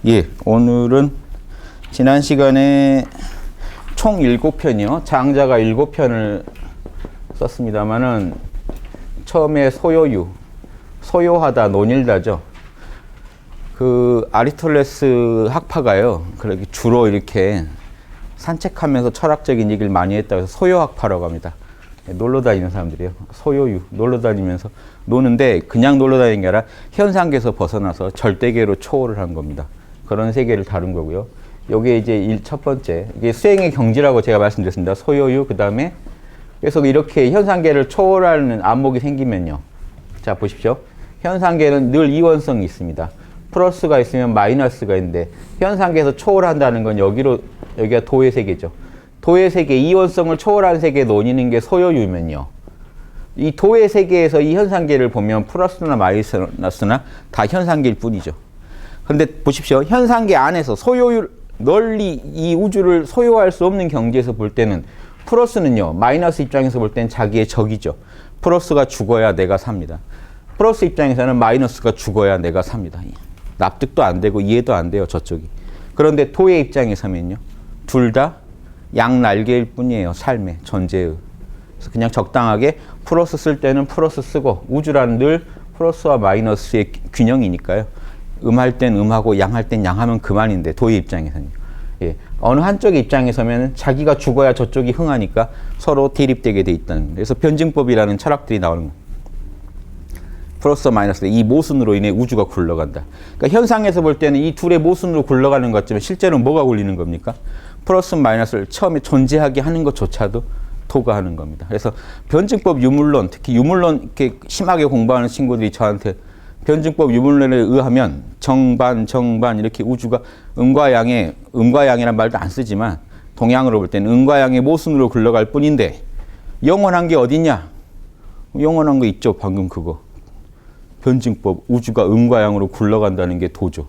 예, 오늘은 지난 시간에 총 7편이요. 장자가 7편을 썼습니다만은 처음에 소요유, 소요하다, 논일다죠. 그 아리스토텔레스 학파가요. 그렇게 주로 이렇게 산책하면서 철학적인 얘기를 많이 했다고 해서 소요학파라고 합니다. 놀러 다니는 사람들이에요. 소요유, 놀러 다니면서 노는데 그냥 놀러 다니는 게 아니라 현상계에서 벗어나서 절대계로 초월을 한 겁니다. 그런 세계를 다룬 거고요. 요게 이제 첫 번째, 이게 수행의 경지라고 제가 말씀드렸습니다. 소요유, 그 다음에 그래서 이렇게 현상계를 초월하는 안목이 생기면요. 자, 보십시오. 현상계는 늘 이원성이 있습니다. 플러스가 있으면 마이너스가 있는데 현상계에서 초월한다는 건 여기가 도의 세계죠. 도의 세계, 이원성을 초월한 세계에 논이는 게 소요유면요. 이 도의 세계에서 이 현상계를 보면 플러스나 마이너스나 다 현상계일 뿐이죠. 그런데 보십시오. 현상계 안에서 소요유, 널리 이 우주를 소유할 수 없는 경지에서 볼 때는 플러스는요. 마이너스 입장에서 볼 때는 자기의 적이죠. 플러스가 죽어야 내가 삽니다. 플러스 입장에서는 마이너스가 죽어야 내가 삽니다. 납득도 안 되고 이해도 안 돼요. 저쪽이. 그런데 도의 입장에 서면요. 둘 다 양날개일 뿐이에요. 삶의, 존재의. 그래서 그냥 적당하게 플러스 쓸 때는 플러스 쓰고 우주란 늘 플러스와 마이너스의 균형이니까요. 음할 땐 음하고 양할 땐 양하면 그만인데 도의 입장에서는요. 예. 어느 한쪽의 입장에 서면 자기가 죽어야 저쪽이 흥하니까 서로 대립되게 돼 있다는 거예요. 그래서 변증법이라는 철학들이 나오는 거예요. 플러스 마이너스 이 모순으로 인해 우주가 굴러간다. 그러니까 현상에서 볼 때는 이 둘의 모순으로 굴러가는 것 같지만 실제로는 뭐가 굴리는 겁니까? 플러스 마이너스를 처음에 존재하게 하는 것조차도 도가 하는 겁니다. 그래서 변증법 유물론, 특히 유물론 이렇게 심하게 공부하는 친구들이 저한테 변증법 유물론에 의하면 정반 이렇게 우주가 음과 양이란 말도 안 쓰지만 동양으로 볼 때는 음과 양의 모순으로 굴러갈 뿐인데 영원한 게 어딨냐? 영원한 거 있죠. 방금 그거. 변증법, 우주가 음과 양으로 굴러간다는 게 도죠.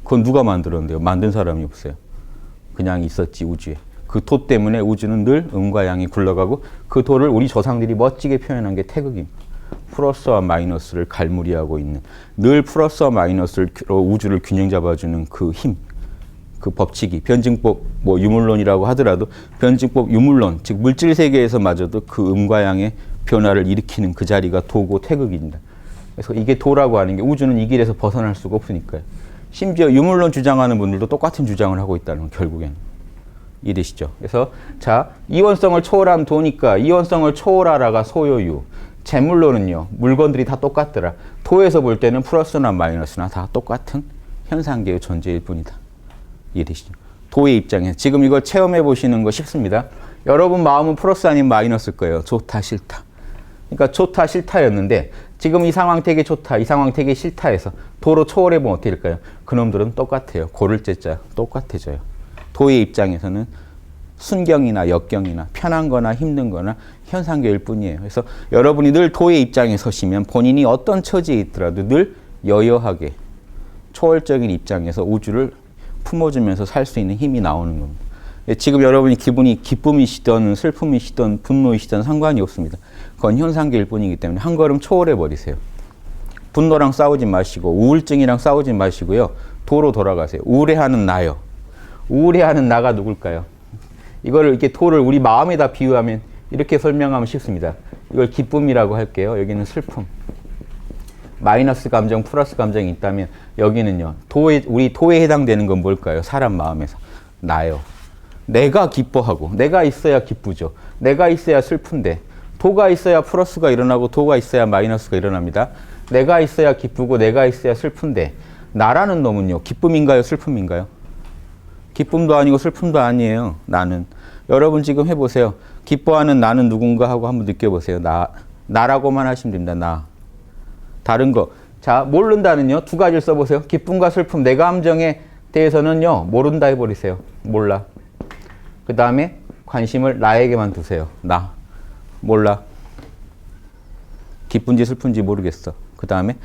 그건 누가 만들었는데요? 만든 사람이 없어요. 그냥 있었지, 우주에. 그 도 때문에 우주는 늘 음과 양이 굴러가고 그 도를 우리 조상들이 멋지게 표현한 게 태극입니다. 플러스와 마이너스를 갈무리하고 있는 늘 플러스와 마이너스로 우주를 균형 잡아주는 그 힘, 그 법칙이 변증법 유물론이라고 하더라도 변증법 유물론, 즉 물질 세계에서마저도 그 음과 양의 변화를 일으키는 그 자리가 도고 태극입니다. 그래서 이게 도라고 하는 게 우주는 이 길에서 벗어날 수가 없으니까요. 심지어 유물론 주장하는 분들도 똑같은 주장을 하고 있다는 건 결국에는 이해되시죠? 그래서 자, 이원성을 초월하면 도니까 이원성을 초월하라가 소요유. 재물론은요. 물건들이 다 똑같더라. 도에서 볼 때는 플러스나 마이너스나 다 똑같은 현상계의 존재일 뿐이다. 이해되시죠? 도의 입장에서 지금 이걸 체험해 보시는 거 쉽습니다. 여러분 마음은 플러스 아닌 마이너스일 거예요. 좋다 싫다. 그러니까 좋다 싫다였는데 지금 이 상황 되게 좋다, 이 상황 되게 싫다해서 도로 초월해 보면 어떻게 될까요? 그놈들은 똑같아요. 고를 째자 똑같아져요. 도의 입장에서는 순경이나 역경이나 편한 거나 힘든 거나 현상계일 뿐이에요. 그래서 여러분이 늘 도의 입장에 서시면 본인이 어떤 처지에 있더라도 늘 여여하게 초월적인 입장에서 우주를 품어주면서 살 수 있는 힘이 나오는 겁니다. 지금 여러분이 기분이 기쁨이시든 슬픔이시든 분노이시든 상관이 없습니다. 그건 현상계일 뿐이기 때문에 한 걸음 초월해 버리세요. 분노랑 싸우지 마시고 우울증이랑 싸우지 마시고요. 도로 돌아가세요. 우울해하는 나요. 우울해하는 나가 누굴까요? 이거를 이렇게 도를 우리 마음에다 비유하면 이렇게 설명하면 쉽습니다. 이걸 기쁨이라고 할게요. 여기는 슬픔. 마이너스 감정, 플러스 감정이 있다면 여기는요. 우리 도에 해당되는 건 뭘까요? 사람 마음에서. 나요. 내가 기뻐하고 내가 있어야 기쁘죠. 내가 있어야 슬픈데 도가 있어야 플러스가 일어나고 도가 있어야 마이너스가 일어납니다. 내가 있어야 기쁘고 내가 있어야 슬픈데 나라는 놈은요. 기쁨인가요? 슬픔인가요? 기쁨도 아니고 슬픔도 아니에요. 나는. 여러분 지금 해보세요. 기뻐하는 나는 누군가 하고 한번 느껴보세요. 나라고만 하시면 됩니다. 나. 다른 거. 자, 모른다는요. 두 가지를 써보세요. 기쁨과 슬픔. 내 감정에 대해서는요. 모른다 해버리세요. 몰라. 그 다음에 관심을 나에게만 두세요. 나. 몰라. 기쁜지 슬픈지 모르겠어. 그 다음에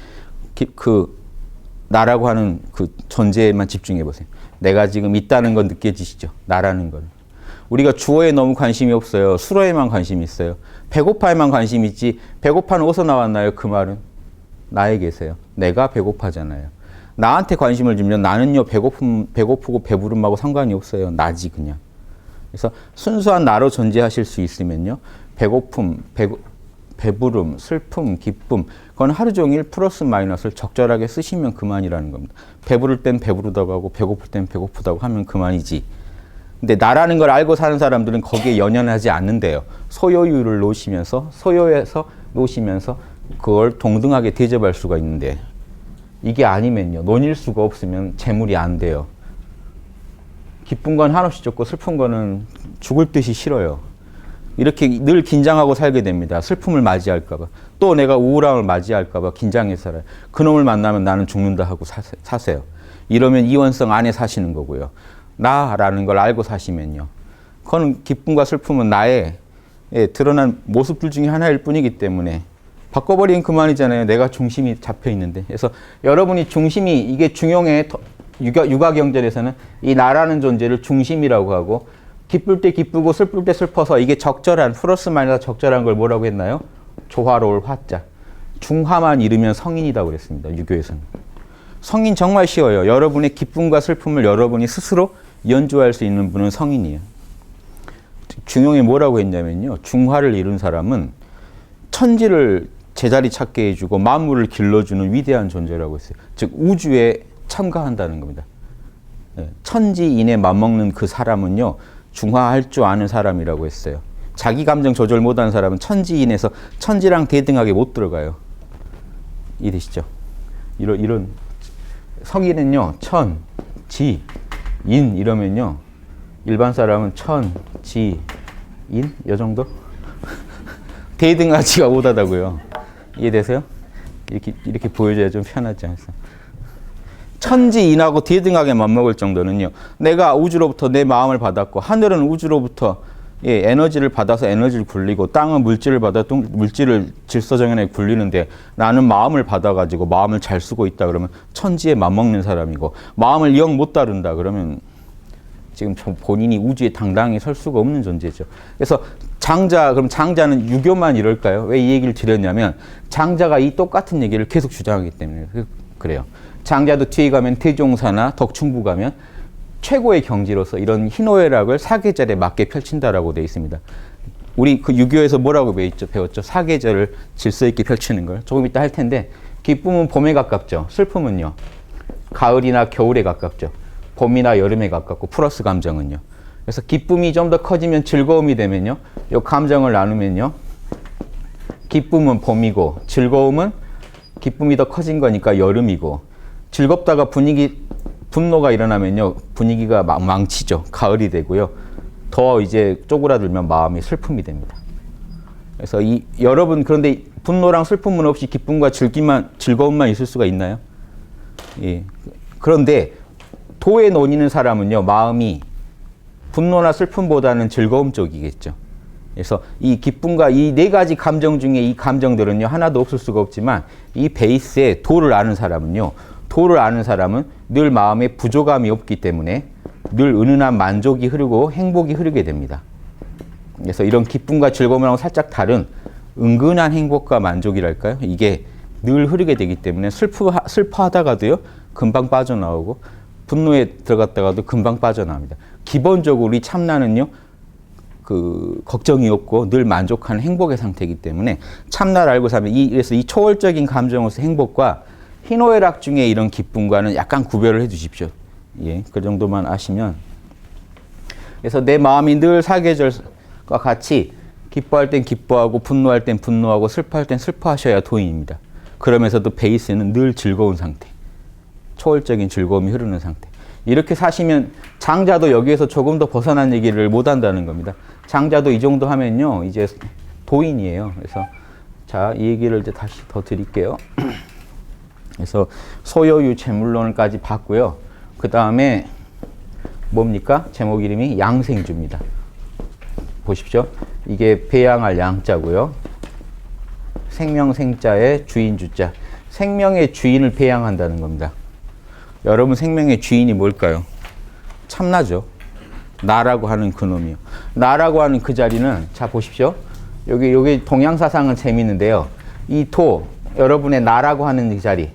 나라고 하는 그 존재에만 집중해 보세요. 내가 지금 있다는 건 느껴지시죠? 나라는 건. 우리가 주어에 너무 관심이 없어요. 수로에만 관심이 있어요. 배고파에만 관심이 있지 배고파는 어디서 나왔나요? 그 말은 나에 계세요. 내가 배고파잖아요. 나한테 관심을 주면 나는요, 배고프고 배부름하고 상관이 없어요. 나지, 그냥. 그래서 순수한 나로 존재하실 수 있으면요, 배고픔, 배부름, 슬픔, 기쁨, 그건 하루 종일 플러스 마이너스를 적절하게 쓰시면 그만이라는 겁니다. 배부를 땐 배부르다고 하고, 배고플 땐 배고프다고 하면 그만이지. 근데 나라는 걸 알고 사는 사람들은 거기에 연연하지 않는데요. 소요유를 놓으시면서, 소요해서 놓으시면서 그걸 동등하게 대접할 수가 있는데, 이게 아니면요, 논일 수가 없으면 재물이 안 돼요. 기쁜 건 한없이 좋고 슬픈 거는 죽을 듯이 싫어요. 이렇게 늘 긴장하고 살게 됩니다. 슬픔을 맞이할까 봐. 또 내가 우울함을 맞이할까 봐 긴장해서 살아요. 그놈을 만나면 나는 죽는다 하고 사세요. 이러면 이원성 안에 사시는 거고요. 나라는 걸 알고 사시면요, 그건 기쁨과 슬픔은 나의 드러난 모습들 중에 하나일 뿐이기 때문에 바꿔버리면 그만이잖아요. 내가 중심이 잡혀 있는데. 그래서 여러분이 중심이, 이게 중용의 육아경전에서는 이 나라는 존재를 중심이라고 하고, 기쁠 때 기쁘고 슬플 때 슬퍼서 이게 적절한, 플러스 마이너스 적절한 걸 뭐라고 했나요? 조화로울 화자. 중화만 이루면 성인이라고 그랬습니다. 유교에서는. 성인 정말 쉬워요. 여러분의 기쁨과 슬픔을 여러분이 스스로 연주할 수 있는 분은 성인이에요. 중용이 뭐라고 했냐면요, 중화를 이룬 사람은 천지를 제자리 찾게 해주고 만물을 길러주는 위대한 존재라고 했어요. 즉 우주에 참가한다는 겁니다. 천지인에 맞먹는 그 사람은요, 중화할 줄 아는 사람이라고 했어요. 자기 감정 조절 못하는 사람은 천지인에서 천지랑 대등하게 못 들어가요. 이해되시죠? 이런 성인은요, 천, 지, 인 이러면요, 일반 사람은 천, 지, 인? 요 정도? 대등하지가 못하다고요. 이해되세요? 이렇게 보여줘야 좀 편하지 않습니까? 천지인하고 대등하게 맞먹을 정도는요, 내가 우주로부터 내 마음을 받았고, 하늘은 우주로부터 에너지를 받아서 에너지를 굴리고, 땅은 물질을 받아 물질을 질서정연하게 굴리는데, 나는 마음을 받아가지고 마음을 잘 쓰고 있다 그러면 천지에 맞먹는 사람이고, 마음을 영 못 다룬다 그러면 지금 본인이 우주에 당당히 설 수가 없는 존재죠. 그래서 그럼 장자는 유교만 이럴까요? 왜 이 얘기를 드렸냐면, 장자가 이 똑같은 얘기를 계속 주장하기 때문에 그래요. 장자도 뒤에 가면 태종사나 덕충부 가면 최고의 경지로서 이런 희노애락을 사계절에 맞게 펼친다라고 되어 있습니다. 우리 그 유교에서 뭐라고 배웠죠? 사계절을 질서 있게 펼치는 걸. 조금 이따 할 텐데, 기쁨은 봄에 가깝죠. 슬픔은요, 가을이나 겨울에 가깝죠. 봄이나 여름에 가깝고, 플러스 감정은요. 그래서 기쁨이 좀 더 커지면 즐거움이 되면요, 이 감정을 나누면요, 기쁨은 봄이고, 즐거움은 기쁨이 더 커진 거니까 여름이고, 즐겁다가 분노가 일어나면요, 분위기가 망치죠. 가을이 되고요. 더 이제 쪼그라들면 마음이 슬픔이 됩니다. 그래서 여러분, 그런데 분노랑 슬픔은 없이 기쁨과 즐거움만 있을 수가 있나요? 예. 그런데 도에 논이는 사람은요, 마음이 분노나 슬픔보다는 즐거움 쪽이겠죠. 그래서 이 기쁨과 이 네 가지 감정 중에 이 감정들은요, 하나도 없을 수가 없지만, 이 베이스에 도를 아는 사람은요, 도를 아는 사람은 늘 마음에 부족함이 없기 때문에 늘 은은한 만족이 흐르고 행복이 흐르게 됩니다. 그래서 이런 기쁨과 즐거움이랑 살짝 다른 은근한 행복과 만족이랄까요? 이게 늘 흐르게 되기 때문에 슬퍼하다가도요, 금방 빠져나오고, 분노에 들어갔다가도 금방 빠져나옵니다. 기본적으로 우리 참나는요, 걱정이 없고 늘 만족하는 행복의 상태이기 때문에 참나를 알고 살면, 그래서 이 초월적인 감정으로서 행복과 희노애락 중에 이런 기쁨과는 약간 구별을 해 주십시오. 예, 그 정도만 아시면. 그래서 내 마음이 늘 사계절과 같이 기뻐할 땐 기뻐하고, 분노할 땐 분노하고, 슬퍼할 땐 슬퍼하셔야 도인입니다. 그러면서도 베이스는 늘 즐거운 상태, 초월적인 즐거움이 흐르는 상태. 이렇게 사시면 장자도 여기에서 조금 더 벗어난 얘기를 못 한다는 겁니다. 장자도 이 정도 하면요, 이제 도인이에요. 그래서 자, 이 얘기를 이제 다시 더 드릴게요. 그래서 소요유 재물론까지 봤고요. 그 다음에 뭡니까? 제목 이름이 양생주입니다. 보십시오. 이게 배양할 양자고요. 생명생자의 주인주자. 생명의 주인을 배양한다는 겁니다. 여러분, 생명의 주인이 뭘까요? 참나죠. 나라고 하는 그놈이요. 나라고 하는 그 자리는, 자 보십시오. 여기 동양사상은 재밌는데요. 이 도, 여러분의 나라고 하는 이 자리,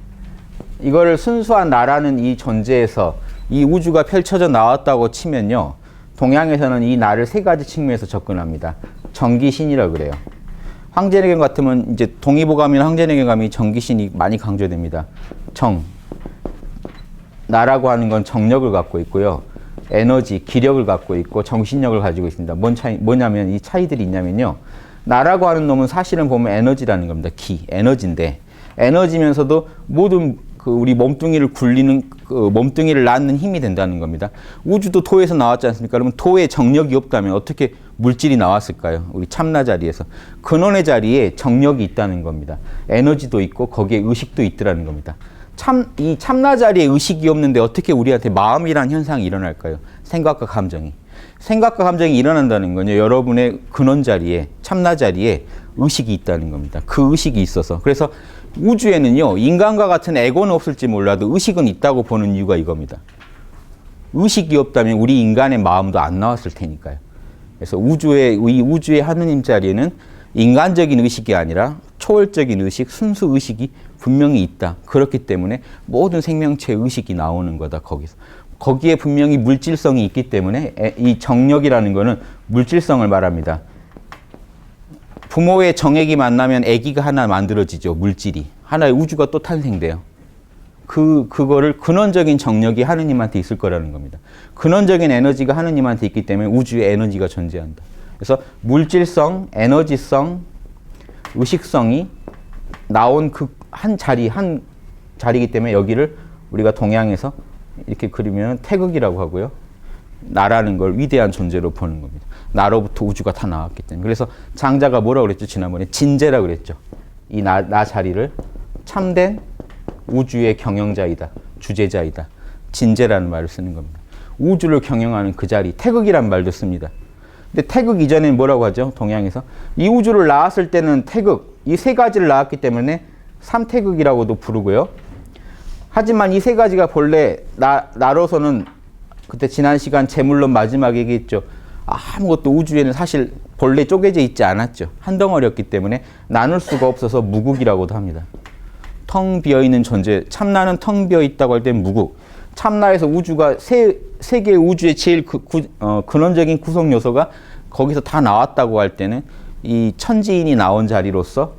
이거를 순수한 나라는 이 존재에서 이 우주가 펼쳐져 나왔다고 치면요. 동양에서는 이 나를 세 가지 측면에서 접근합니다. 정기신이라고 그래요. 황제내경 같으면 이제 동의보감이나 황제내경 감이 정기신이 많이 강조됩니다. 정. 나라고 하는 건 정력을 갖고 있고요. 에너지, 기력을 갖고 있고 정신력을 가지고 있습니다. 뭐냐면 이 차이들이 있냐면요. 나라고 하는 놈은 사실은 보면 에너지라는 겁니다. 에너지인데 에너지면서도 모든 우리 몸뚱이를 굴리는 몸뚱이를 낳는 힘이 된다는 겁니다. 우주도 토에서 나왔지 않습니까? 그러면 토에 정력이 없다면 어떻게 물질이 나왔을까요? 우리 참나 자리에서 근원의 자리에 정력이 있다는 겁니다. 에너지도 있고 거기에 의식도 있더라는 겁니다. 이 참나 자리에 의식이 없는데 어떻게 우리한테 마음이란 현상이 일어날까요? 생각과 감정이 일어난다는 건요. 여러분의 근원 자리에 참나 자리에 의식이 있다는 겁니다. 그 의식이 있어서 그래서 우주에는요. 인간과 같은 에고는 없을지 몰라도 의식은 있다고 보는 이유가 이겁니다. 의식이 없다면 우리 인간의 마음도 안 나왔을 테니까요. 그래서 이 우주의 하느님 자리에는 인간적인 의식이 아니라 초월적인 의식, 순수 의식이 분명히 있다. 그렇기 때문에 모든 생명체의 의식이 나오는 거다. 거기에 분명히 물질성이 있기 때문에 이 정력이라는 거는 물질성을 말합니다. 부모의 정액이 만나면 아기가 하나 만들어지죠. 물질이. 하나의 우주가 또 탄생돼요. 그거를 근원적인 정력이 하느님한테 있을 거라는 겁니다. 근원적인 에너지가 하느님한테 있기 때문에 우주에 에너지가 존재한다. 그래서 물질성, 에너지성, 의식성이 나온 한 자리이기 때문에 여기를 우리가 동양에서 이렇게 그리면 태극이라고 하고요. 나라는 걸 위대한 존재로 보는 겁니다. 나로부터 우주가 다 나왔기 때문에. 그래서 장자가 뭐라고 그랬죠? 지난번에 진재라고 그랬죠. 이 나 자리를 참된 우주의 경영자이다. 주제자이다. 진재라는 말을 쓰는 겁니다. 우주를 경영하는 그 자리, 태극이란 말도 씁니다. 근데 태극 이전에는 뭐라고 하죠? 동양에서. 이 우주를 낳았을 때는 태극, 이 세 가지를 낳았기 때문에 삼태극이라고도 부르고요. 하지만 이 세 가지가 본래 나로서는 그때 지난 시간 제물론 마지막에 얘기했죠. 아무것도 우주에는 사실 본래 쪼개져 있지 않았죠. 한 덩어리였기 때문에 나눌 수가 없어서 무국이라고도 합니다. 텅 비어있는 존재, 참나는 텅 비어있다고 할 때는 무국. 참나에서 우주가 세계의 우주의 제일 근원적인 구성 요소가 거기서 다 나왔다고 할 때는 이 천지인이 나온 자리로서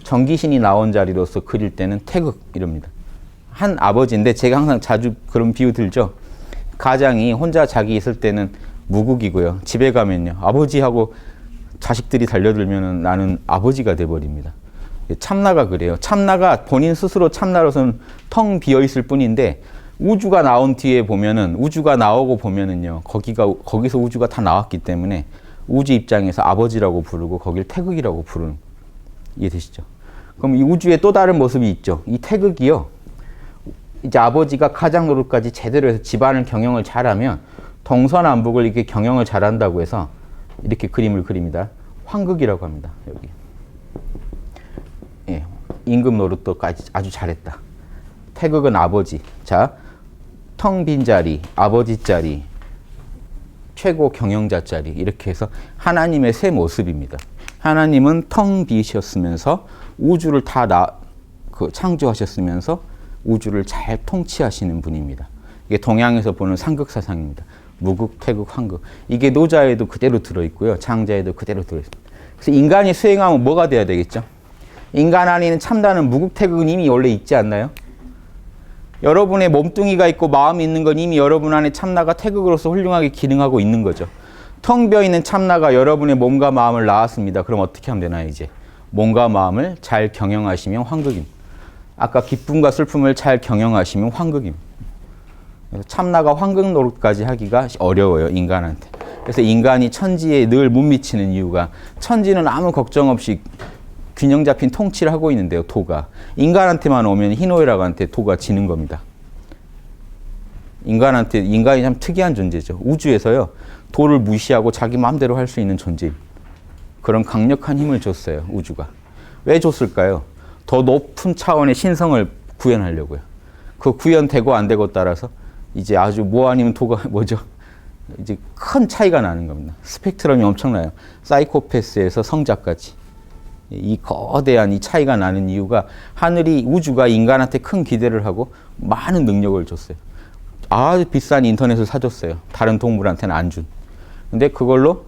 정기신이 나온 자리로서 그릴 때는 태극 이럽니다. 한 아버지인데 제가 항상 자주 그런 비유 들죠. 가장이 혼자 자기 있을 때는 무국이고요. 집에 가면요. 아버지하고 자식들이 달려들면 나는 아버지가 돼버립니다. 참나가 그래요. 참나가 본인 스스로 참나로서는 텅 비어있을 뿐인데 우주가 나온 뒤에 보면은 우주가 나오고 보면은요. 거기서 우주가 다 나왔기 때문에 우주 입장에서 아버지라고 부르고 거길 태극이라고 부르는 이해되시죠? 그럼 이 우주에 또 다른 모습이 있죠. 이 태극이요. 이제 아버지가 가장 노릇까지 제대로 해서 집안을 경영을 잘하면 동서남북을 이렇게 경영을 잘한다고 해서 이렇게 그림을 그립니다. 황극이라고 합니다. 여기. 예, 임금 노릇도까지 아주 잘했다. 태극은 아버지. 자, 텅 빈 자리, 아버지 자리, 최고 경영자 자리 이렇게 해서 하나님의 세 모습입니다. 하나님은 텅 비셨으면서 우주를 다 창조하셨으면서 우주를 잘 통치하시는 분입니다. 이게 동양에서 보는 상극 사상입니다. 무극, 태극, 황극. 이게 노자에도 그대로 들어있고요. 장자에도 그대로 들어있습니다. 그래서 인간이 수행하면 뭐가 돼야 되겠죠? 인간 안에 있는 참다는 무극, 태극은 이미 원래 있지 않나요? 여러분의 몸뚱이가 있고 마음이 있는 건 이미 여러분 안에 참나가 태극으로서 훌륭하게 기능하고 있는 거죠. 텅 비어있는 참나가 여러분의 몸과 마음을 낳았습니다. 그럼 어떻게 하면 되나요, 이제? 몸과 마음을 잘 경영하시면 황극입니다. 아까 기쁨과 슬픔을 잘 경영하시면 황극입니다. 그래서 참나가 황극 노릇까지 하기가 어려워요, 인간한테. 그래서 인간이 천지에 늘 못 미치는 이유가 천지는 아무 걱정 없이 균형 잡힌 통치를 하고 있는데요, 도가. 인간한테만 오면 희노애락한테 도가 지는 겁니다. 인간이 참 특이한 존재죠. 우주에서요, 도를 무시하고 자기 마음대로 할 수 있는 존재입니다. 그런 강력한 힘을 줬어요, 우주가. 왜 줬을까요? 더 높은 차원의 신성을 구현하려고요. 그 구현되고 안 되고 따라서 이제 아주 뭐 아니면 도가 뭐죠? 이제 큰 차이가 나는 겁니다. 스펙트럼이 엄청나요. 사이코패스에서 성자까지. 이 거대한 이 차이가 나는 이유가 하늘이 우주가 인간한테 큰 기대를 하고 많은 능력을 줬어요. 아주 비싼 인터넷을 사줬어요. 다른 동물한테는 안 준. 근데 그걸로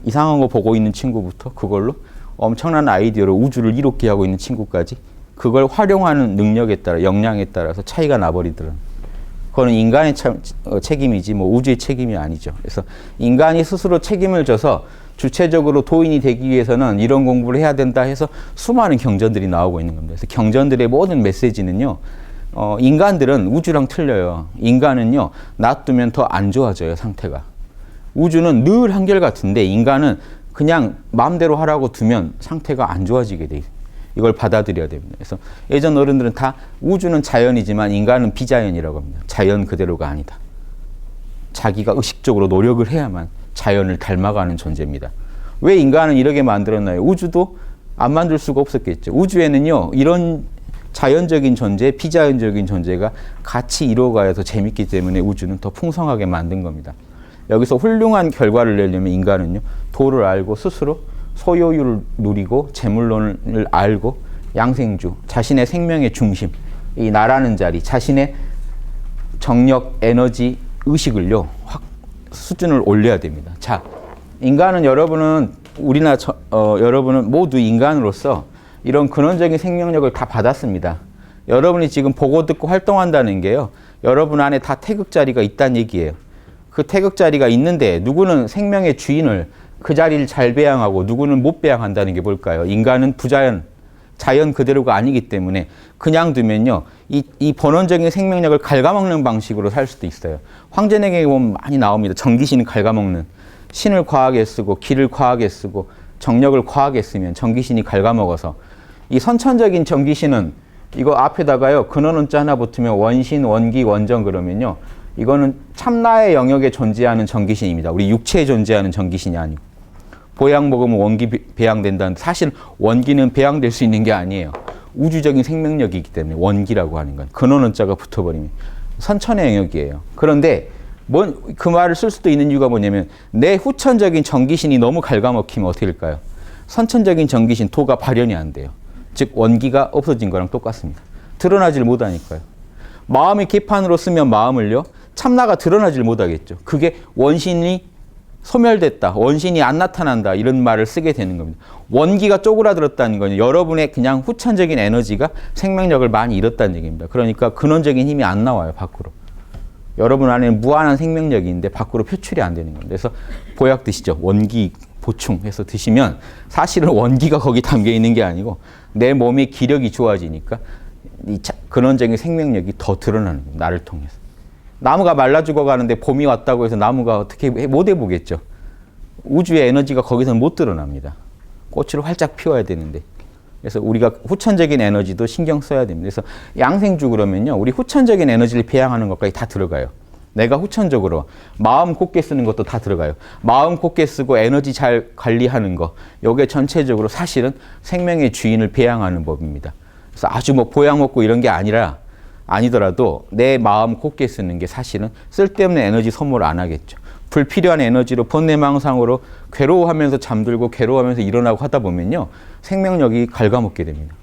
이상한 거 보고 있는 친구부터 그걸로 엄청난 아이디어로 우주를 이롭게 하고 있는 친구까지 그걸 활용하는 능력에 따라 역량에 따라서 차이가 나버리더라고요. 그거는 인간의 책임이지 뭐 우주의 책임이 아니죠. 그래서 인간이 스스로 책임을 져서 주체적으로 도인이 되기 위해서는 이런 공부를 해야 된다 해서 수많은 경전들이 나오고 있는 겁니다. 그래서 경전들의 모든 메시지는요. 인간들은 우주랑 틀려요. 인간은요. 놔두면 더 안 좋아져요. 상태가. 우주는 늘 한결같은데 인간은 그냥 마음대로 하라고 두면 상태가 안 좋아지게 돼 있어요. 이걸 받아들여야 됩니다. 그래서 예전 어른들은 다 우주는 자연이지만 인간은 비자연이라고 합니다. 자연 그대로가 아니다. 자기가 의식적으로 노력을 해야만 자연을 닮아가는 존재입니다. 왜 인간은 이렇게 만들었나요? 우주도 안 만들 수가 없었겠죠. 우주에는요, 이런 자연적인 존재, 비자연적인 존재가 같이 이루어가야 더 재밌기 때문에 우주는 더 풍성하게 만든 겁니다. 여기서 훌륭한 결과를 내려면 인간은요, 도를 알고 스스로 소요율을 누리고 재물론을 알고 양생주, 자신의 생명의 중심, 이 나라는 자리, 자신의 정력, 에너지, 의식을요, 확 수준을 올려야 됩니다. 자, 인간은 여러분은 여러분은 모두 인간으로서 이런 근원적인 생명력을 다 받았습니다. 여러분이 지금 보고 듣고 활동한다는 게요, 여러분 안에 다 태극 자리가 있다는 얘기예요. 그 태극 자리가 있는데 누구는 생명의 주인을 그 자리를 잘 배양하고 누구는 못 배양한다는 게 뭘까요? 인간은 부자연, 자연 그대로가 아니기 때문에 그냥 두면요, 이 본원적인 생명력을 갉아먹는 방식으로 살 수도 있어요. 황제내경에 보면 많이 나옵니다. 정기신을 갉아먹는. 신을 과하게 쓰고 기를 과하게 쓰고 정력을 과하게 쓰면 정기신이 갉아먹어서 이 선천적인 정기신은 이거 앞에다가요, 근원원자 하나 붙으면 원신, 원기, 원정 그러면요, 이거는 참나의 영역에 존재하는 정기신입니다. 우리 육체에 존재하는 정기신이 아니고. 보양 먹으면 원기 배양된다는데 사실 원기는 배양될 수 있는 게 아니에요. 우주적인 생명력이기 때문에 원기라고 하는 건 근원원자가 붙어버리면 선천의 영역이에요. 그런데 그 말을 쓸 수도 있는 이유가 뭐냐면 내 후천적인 정기신이 너무 갉아먹히면 어떻게 될까요? 선천적인 정기신 토가 발현이 안 돼요. 즉 원기가 없어진 거랑 똑같습니다. 드러나질 못하니까요. 마음의 개판으로 쓰면 마음을요, 참나가 드러나질 못하겠죠. 그게 원신이 소멸됐다, 원신이 안 나타난다, 이런 말을 쓰게 되는 겁니다. 원기가 쪼그라들었다는 건 여러분의 그냥 후천적인 에너지가 생명력을 많이 잃었다는 얘기입니다. 그러니까 근원적인 힘이 안 나와요, 밖으로. 여러분 안에는 무한한 생명력이 있는데 밖으로 표출이 안 되는 겁니다. 그래서 보약 드시죠. 원기 보충해서 드시면 사실은 원기가 거기 담겨 있는 게 아니고 내 몸의 기력이 좋아지니까 이 근원적인 생명력이 더 드러나는 겁니다. 나를 통해서. 나무가 말라 죽어가는데 봄이 왔다고 해서 나무가 어떻게 못 해보겠죠. 우주의 에너지가 거기서는 못 드러납니다. 꽃을 활짝 피워야 되는데. 그래서 우리가 후천적인 에너지도 신경 써야 됩니다. 그래서 양생주 그러면요, 우리 후천적인 에너지를 배양하는 것까지 다 들어가요. 내가 후천적으로 마음 곱게 쓰는 것도 다 들어가요. 마음 곱게 쓰고 에너지 잘 관리하는 거, 요게 전체적으로 사실은 생명의 주인을 배양하는 법입니다. 그래서 아주 뭐 보양 먹고 이런 게 아니더라도 내 마음 곱게 쓰는 게 사실은 쓸데없는 에너지 소모를 안 하겠죠. 불필요한 에너지로 번뇌망상으로 괴로워하면서 잠들고 괴로워하면서 일어나고 하다 보면요, 생명력이 갉아먹게 됩니다.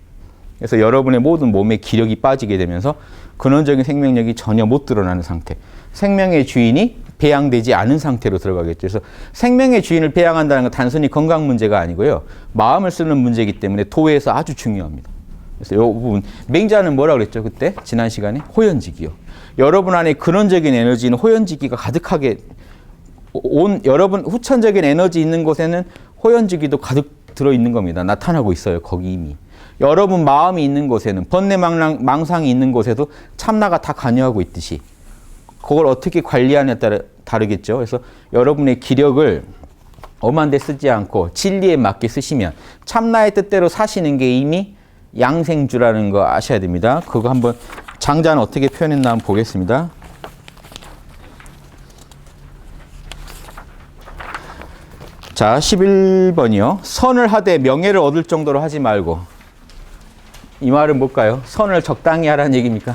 그래서 여러분의 모든 몸의 기력이 빠지게 되면서 근원적인 생명력이 전혀 못 드러나는 상태, 생명의 주인이 배양되지 않은 상태로 들어가겠죠. 그래서 생명의 주인을 배양한다는 건 단순히 건강 문제가 아니고요, 마음을 쓰는 문제이기 때문에 도에서 아주 중요합니다. 그래서 이 부분, 맹자는 뭐라 그랬죠? 그때 지난 시간에 호연지기요. 여러분 안에 근원적인 에너지는 호연지기가 가득하게 여러분 후천적인 에너지 있는 곳에는 호연지기도 가득 들어있는 겁니다. 나타나고 있어요. 거기 이미. 여러분 마음이 있는 곳에는, 번뇌망상이 있는 곳에도 참나가 다 관여하고 있듯이 그걸 어떻게 관리하느냐에 따라 다르겠죠. 그래서 여러분의 기력을 엄한 데 쓰지 않고 진리에 맞게 쓰시면 참나의 뜻대로 사시는 게 이미 양생주라는 거 아셔야 됩니다. 그거 한번 장자는 어떻게 표현했나 한번 보겠습니다. 자, 11번이요. 선을 하되 명예를 얻을 정도로 하지 말고. 이 말은 뭘까요? 선을 적당히 하라는 얘기입니까?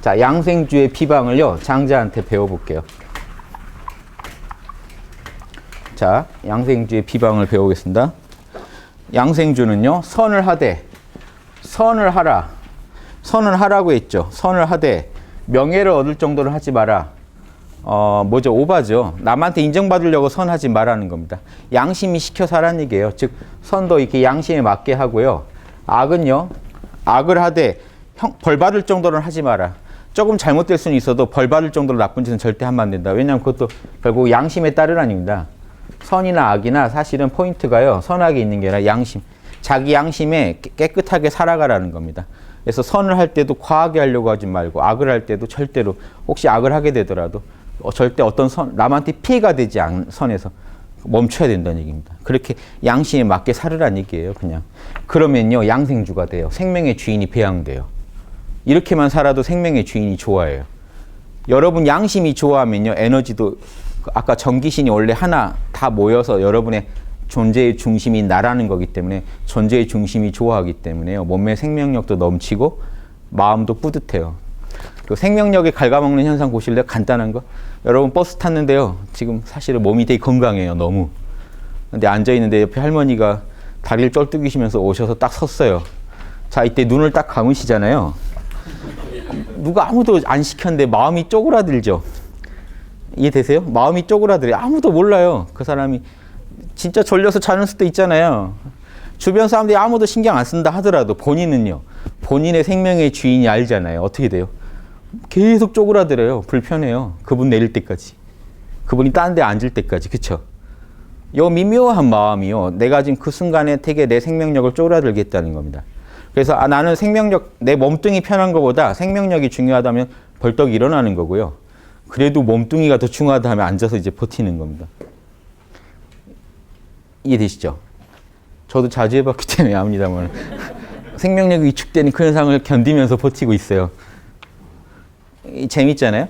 자, 양생주의 비방을요, 장자한테 배워볼게요. 자, 양생주의 비방을 배우겠습니다. 양생주는요, 선을 하되, 선을 하라. 선을 하라고 했죠. 선을 하되, 명예를 얻을 정도로 하지 마라. 뭐죠? 오바죠. 남한테 인정받으려고 선하지 말라는 겁니다. 양심이 시켜서 하라는 얘기예요. 즉, 선도 이렇게 양심에 맞게 하고요. 악은요, 악을 하되, 벌 받을 정도는 하지 마라. 조금 잘못될 수는 있어도 벌 받을 정도로 나쁜 짓은 절대 하면 안 된다. 왜냐하면 그것도 결국 양심에 따르라닙니다. 선이나 악이나 사실은 포인트가요, 선악이 있는 게 아니라 양심. 자기 양심에 깨끗하게 살아가라는 겁니다. 그래서 선을 할 때도 과하게 하려고 하지 말고, 악을 할 때도 절대로, 혹시 악을 하게 되더라도 절대 어떤 남한테 피해가 되지 않은 선에서 멈춰야 된다는 얘기입니다. 그렇게 양심에 맞게 살으라는 얘기예요, 그냥. 그러면요, 양생주가 돼요. 생명의 주인이 배양돼요. 이렇게만 살아도 생명의 주인이 좋아해요. 여러분 양심이 좋아하면요, 에너지도, 아까 전기신이 원래 하나 다 모여서 여러분의 존재의 중심이 나라는 거기 때문에, 존재의 중심이 좋아하기 때문에요, 몸의 생명력도 넘치고 마음도 뿌듯해요. 그 생명력에 갉아먹는 현상 보실래요? 간단한 거. 여러분 버스 탔는데요, 지금 사실은 몸이 되게 건강해요, 너무. 근데 앉아있는데 옆에 할머니가 다리를 쩔뚝이시면서 오셔서 딱 섰어요. 자, 이때 눈을 딱 감으시잖아요. 누가 아무도 안 시켰는데 마음이 쪼그라들죠. 이해되세요? 마음이 쪼그라들어요. 아무도 몰라요. 그 사람이 진짜 졸려서 자는 수도 있잖아요. 주변 사람들이 아무도 신경 안 쓴다 하더라도 본인은요, 본인의 생명의 주인이 알잖아요. 어떻게 돼요? 계속 쪼그라들어요. 불편해요. 그분 내릴 때까지. 그분이 딴 데 앉을 때까지. 그쵸? 요 미묘한 마음이요, 내가 지금 그 순간에 되게 내 생명력을 쪼그라들게 했다는 겁니다. 그래서 나는 생명력, 내 몸뚱이 편한 것보다 생명력이 중요하다면 벌떡 일어나는 거고요. 그래도 몸뚱이가 더 중요하다 하면 앉아서 이제 버티는 겁니다. 이해되시죠? 저도 자주 해봤기 때문에 압니다만 생명력이 위축되는 그 현상을 견디면서 버티고 있어요. 재밌잖아요.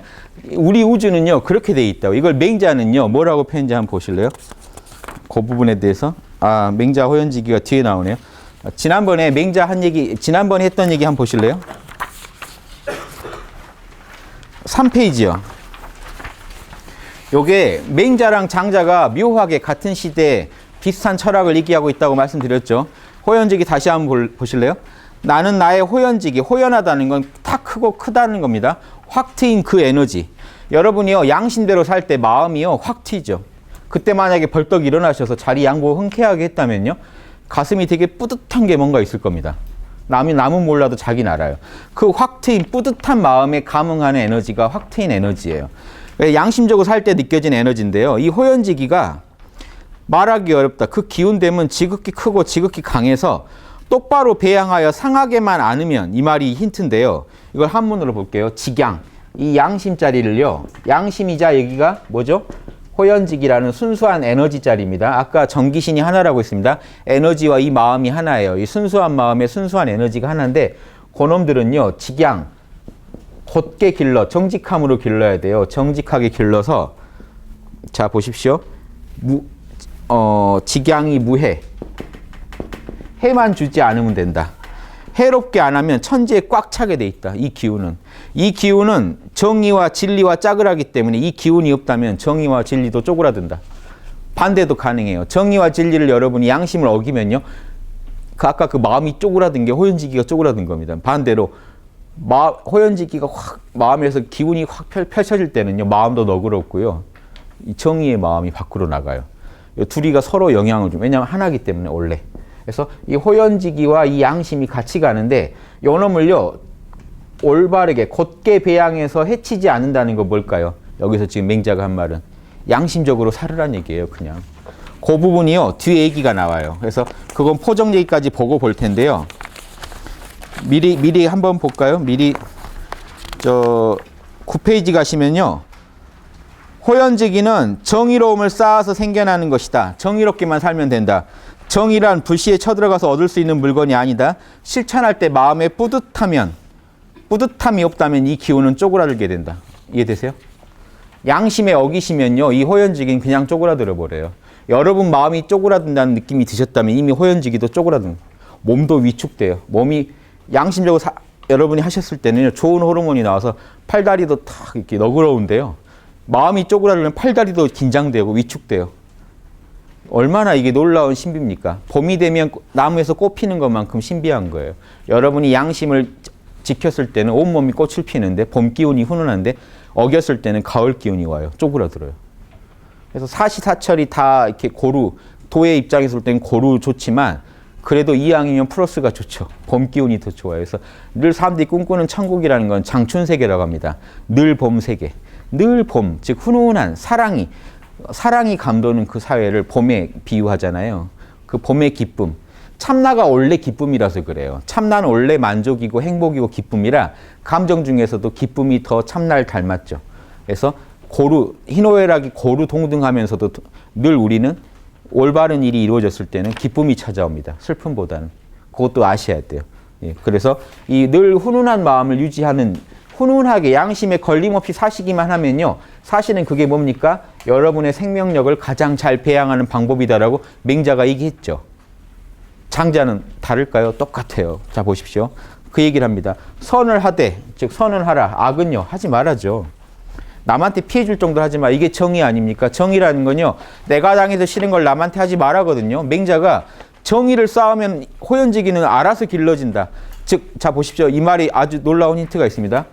우리 우주는요, 그렇게 돼 있다고. 이걸 맹자는요, 뭐라고 표현인지 한번 보실래요? 그 부분에 대해서. 맹자 호연지기가 뒤에 나오네요. 지난번에 맹자 한 얘기, 지난번에 했던 얘기 한번 보실래요? 3페이지요. 요게 맹자랑 장자가 묘하게 같은 시대에 비슷한 철학을 얘기하고 있다고 말씀드렸죠. 호연지기 다시 한번 보실래요? 나는 나의 호연지기, 호연하다는 건 탁 크고 크다는 겁니다. 확 트인 그 에너지. 여러분이요, 양심대로 살 때 마음이요, 확 튀죠. 그때 만약에 벌떡 일어나셔서 자리 양보 흔쾌하게 했다면요, 가슴이 되게 뿌듯한 게 뭔가 있을 겁니다. 남은 몰라도 자기는 알아요. 그 확 트인 뿌듯한 마음에 감응하는 에너지가 확 트인 에너지예요. 양심적으로 살 때 느껴지는 에너지인데요. 이 호연지기가 말하기 어렵다. 그 기운됨은 지극히 크고 지극히 강해서 똑바로 배양하여 상하게만 않으면, 이 말이 힌트인데요. 이걸 한문으로 볼게요. 직양. 이 양심자리를요, 양심이자 여기가 뭐죠? 호연직이라는 순수한 에너지 자리입니다. 아까 전기신이 하나라고 했습니다. 에너지와 이 마음이 하나예요. 이 순수한 마음의 순수한 에너지가 하나인데, 그놈들은요, 직양, 곧게 길러, 정직함으로 길러야 돼요. 정직하게 길러서, 자 보십시오. 직양이 무해. 해만 주지 않으면 된다. 해롭게 안 하면 천지에 꽉 차게 돼 있다. 이 기운은 정의와 진리와 짝을 하기 때문에, 이 기운이 없다면 정의와 진리도 쪼그라든다. 반대도 가능해요. 정의와 진리를 여러분이 양심을 어기면요, 아까 그 마음이 쪼그라든 게 호연지기가 쪼그라든 겁니다. 반대로 호연지기가 확 마음에서 기운이 확 펼쳐질 때는요, 마음도 너그럽고요, 이 정의의 마음이 밖으로 나가요. 이 둘이가 서로 영향을 좀, 왜냐하면 하나이기 때문에 원래. 그래서 이 호연지기와 이 양심이 같이 가는데, 요놈을요, 올바르게 곧게 배양해서 해치지 않는다는 거 뭘까요? 여기서 지금 맹자가 한 말은 양심적으로 살으란 얘기예요. 그냥 그 부분이요, 뒤에 얘기가 나와요. 그래서 그건 포정 얘기까지 보고 볼 텐데요. 미리 한번 볼까요? 미리 9페이지 가시면요, 호연지기는 정의로움을 쌓아서 생겨나는 것이다. 정의롭게만 살면 된다. 정의란 불시에 쳐들어가서 얻을 수 있는 물건이 아니다. 실천할 때 마음에 뿌듯함이 없다면 이 기운은 쪼그라들게 된다. 이해되세요? 양심에 어기시면요, 이 호연지기는 그냥 쪼그라들어 버려요. 여러분 마음이 쪼그라든다는 느낌이 드셨다면 이미 호연지기도 쪼그라든, 몸도 위축돼요. 몸이 양심적으로 여러분이 하셨을 때는 좋은 호르몬이 나와서 팔다리도 탁 이렇게 너그러운데요, 마음이 쪼그라들면 팔다리도 긴장되고 위축돼요. 얼마나 이게 놀라운 신비입니까? 봄이 되면 나무에서 꽃 피는 것만큼 신비한 거예요. 여러분이 양심을 지켰을 때는 온몸이 꽃을 피는데 봄 기운이 훈훈한데 어겼을 때는 가을 기운이 와요. 쪼그라들어요. 그래서 사시사철이 다 이렇게 고루, 도의 입장에서 볼 때는 고루 좋지만 그래도 이왕이면 플러스가 좋죠. 봄 기운이 더 좋아요. 그래서 늘 사람들이 꿈꾸는 천국이라는 건 장춘세계라고 합니다. 늘 봄 세계. 늘 봄, 즉 훈훈한 사랑이 감도는 그 사회를 봄에 비유하잖아요. 그 봄의 기쁨. 참나가 원래 기쁨이라서 그래요. 참나는 원래 만족이고 행복이고 기쁨이라 감정 중에서도 기쁨이 더 참나를 닮았죠. 그래서 희노애락이 고루동등하면서도 늘 우리는 올바른 일이 이루어졌을 때는 기쁨이 찾아옵니다. 슬픔보다는. 그것도 아셔야 돼요. 예, 그래서 이 늘 훈훈한 마음을 유지하는 훈훈하게 양심에 걸림없이 사시기만 하면요. 사실은 그게 뭡니까? 여러분의 생명력을 가장 잘 배양하는 방법이다라고 맹자가 얘기했죠. 장자는 다를까요? 똑같아요. 자 보십시오. 그 얘기를 합니다. 선을 하되, 즉 선은 하라. 악은요. 하지 말아죠. 남한테 피해 줄 정도 하지 마. 이게 정의 아닙니까? 정의라는 건요. 내가 당해서 싫은 걸 남한테 하지 말아거든요. 맹자가 정의를 쌓으면 호연지기는 알아서 길러진다. 즉, 자 보십시오. 이 말이 아주 놀라운 힌트가 있습니다.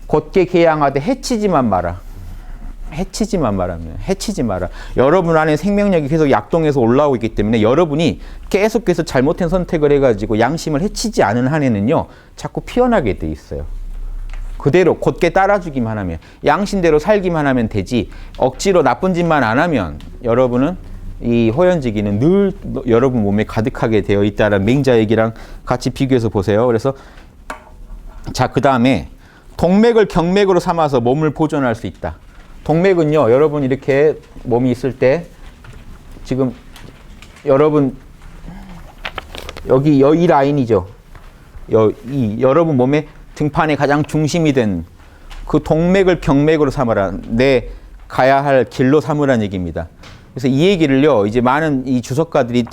곧게 계양하되 해치지만 마라. 해치지만 말하면 해치지 마라. 여러분 안에 생명력이 계속 약동해서 올라오고 있기 때문에 여러분이 계속해서 잘못된 선택을 해가지고 양심을 해치지 않은 한에는요. 자꾸 피어나게 돼 있어요. 그대로 곧게 따라주기만 하면 양심대로 살기만 하면 되지 억지로 나쁜 짓만 안 하면 여러분은 이 호연지기는 늘 여러분 몸에 가득하게 되어 있다는 맹자 얘기랑 같이 비교해서 보세요. 그래서 자, 그 다음에 동맥을 경맥으로 삼아서 몸을 보존할 수 있다. 동맥은요, 여러분 이렇게 몸이 있을 때 지금 여러분 여기 이 라인이죠. 여러분 몸의 등판의 가장 중심이 된 그 동맥을 경맥으로 삼아라. 내 가야 할 길로 삼으라는 얘기입니다. 그래서 이 얘기를요, 이제 많은 이 주석가들이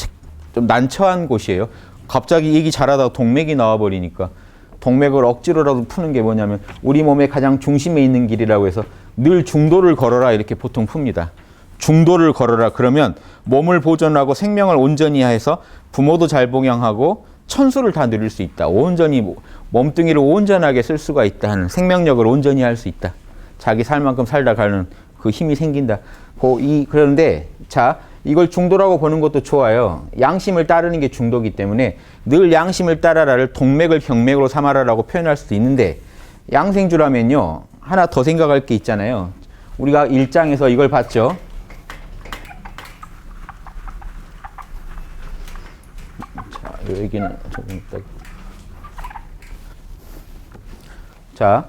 좀 난처한 곳이에요. 갑자기 얘기 잘하다가 동맥이 나와버리니까 동맥을 억지로라도 푸는 게 뭐냐면 우리 몸의 가장 중심에 있는 길이라고 해서 늘 중도를 걸어라 이렇게 보통 풉니다. 중도를 걸어라. 그러면 몸을 보존하고 생명을 온전히 해서 부모도 잘 봉양하고 천수를 다 누릴 수 있다. 온전히 몸뚱이를 온전하게 쓸 수가 있다 하는 생명력을 온전히 할 수 있다. 자기 살만큼 살다 가는 그 힘이 생긴다. 그런데 자, 이걸 중도라고 보는 것도 좋아요. 양심을 따르는 게 중도이기 때문에 늘 양심을 따라라를 동맥을 경맥으로 삼아라라고 표현할 수도 있는데 양생주라면요. 하나 더 생각할 게 있잖아요. 우리가 1장에서 이걸 봤죠. 자, 이 얘기는 조금 이따. 자,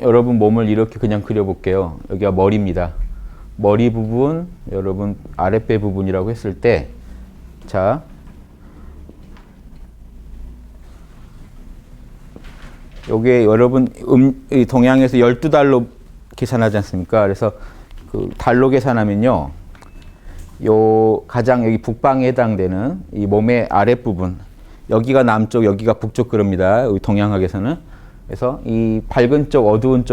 여러분 몸을 이렇게 그냥 그려볼게요. 여기가 머리입니다. 머리 부분, 여러분 아랫배 부분이라고 했을 때, 자, 요게 여러분 동양에서 12달로 계산하지 않습니까? 그래서 그 달로 계산하면요. 요 가장 여기 북방에 해당되는 이 몸의 아랫부분, 여기가 남쪽, 여기가 북쪽 그럽니다. 여기 동양학에서는. 그래서 이 밝은 쪽, 어두운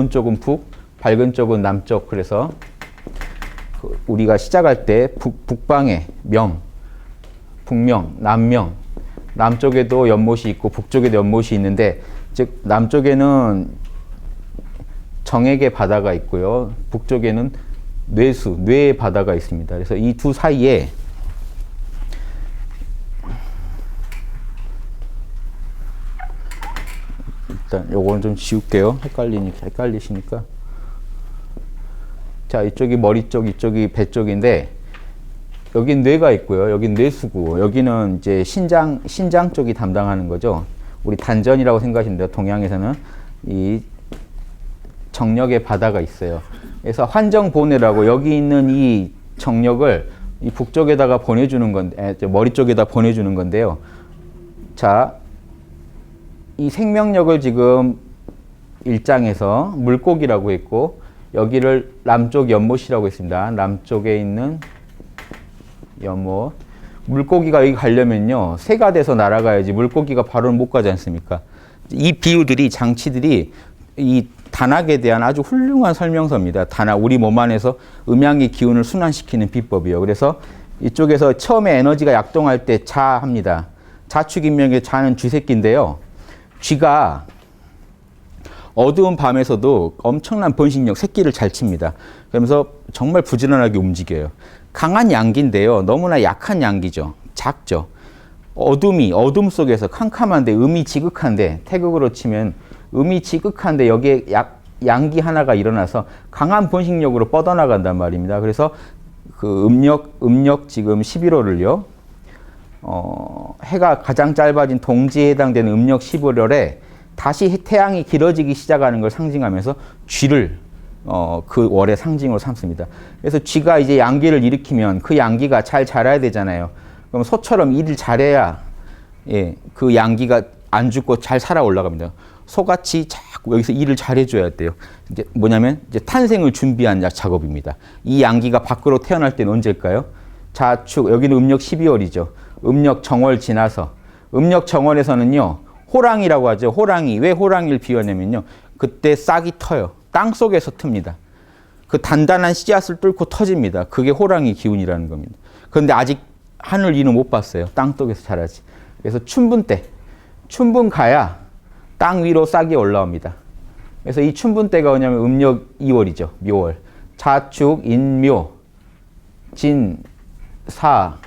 쪽은 북, 밝은 쪽은 남쪽. 그래서 우리가 시작할 때 북방에 명, 북명, 남명, 남쪽에도 연못이 있고 북쪽에도 연못이 있는데, 즉 남쪽에는 정액의 바다가 있고요. 북쪽에는 뇌의 바다가 있습니다. 그래서 이 두 사이에 일단 요거는 좀 지울게요. 헷갈리시니까. 자, 이쪽이 머리 쪽, 이쪽이 배 쪽인데, 여긴 뇌가 있고요. 여긴 뇌수구. 여기는 이제 신장 쪽이 담당하는 거죠. 우리 단전이라고 생각하시면 돼요. 동양에서는 이 정력의 바다가 있어요. 그래서 환정보내라고 여기 있는 이 정력을 이 북쪽에다가 보내주는 건데, 머리 쪽에다 보내주는 건데요. 자, 이 생명력을 지금 1장에서 물고기라고 했고, 여기를 남쪽 연못이라고 했습니다. 남쪽에 있는 연못. 물고기가 여기 가려면요, 새가 돼서 날아가야지 물고기가 바로는 못 가지 않습니까? 이 비유들이, 장치들이 이 단학에 대한 아주 훌륭한 설명서입니다. 단학, 우리 몸 안에서 음양의 기운을 순환시키는 비법이요. 그래서 이쪽에서 처음에 에너지가 약동할 때 자합니다. 자축인명의 자는 쥐새끼인데요. 쥐가 어두운 밤에서도 엄청난 번식력, 새끼를 잘 칩니다. 그러면서 정말 부지런하게 움직여요. 강한 양기인데요. 너무나 약한 양기죠. 작죠. 어둠 속에서 캄캄한데 음이 지극한데, 태극으로 치면 음이 지극한데 여기에 양기 하나가 일어나서 강한 번식력으로 뻗어나간단 말입니다. 그래서 그 음력 지금 11월을요. 해가 가장 짧아진 동지에 해당되는 음력 11월에 다시 태양이 길어지기 시작하는 걸 상징하면서 쥐를 그 월의 상징으로 삼습니다. 그래서 쥐가 이제 양기를 일으키면 그 양기가 잘 자라야 되잖아요. 그럼 소처럼 일을 잘해야 그 양기가 안 죽고 잘 살아 올라갑니다. 소같이 자꾸 여기서 일을 잘해줘야 돼요. 이제 뭐냐면 이제 탄생을 준비한 작업입니다. 이 양기가 밖으로 태어날 때는 언제일까요? 자축, 여기는 음력 12월이죠. 음력 정월 지나서. 음력 정월에서는요, 호랑이라고 하죠. 호랑이. 왜 호랑이를 비유하냐면요, 그때 싹이 터요. 땅 속에서 틉니다. 그 단단한 씨앗을 뚫고 터집니다. 그게 호랑이 기운이라는 겁니다. 그런데 아직 하늘 이는 못 봤어요. 땅 속에서 자라지. 그래서 춘분 때, 춘분 가야 땅 위로 싹이 올라옵니다. 그래서 이 춘분 때가 뭐냐면 음력 2월이죠. 묘월. 자축, 인묘, 진, 사,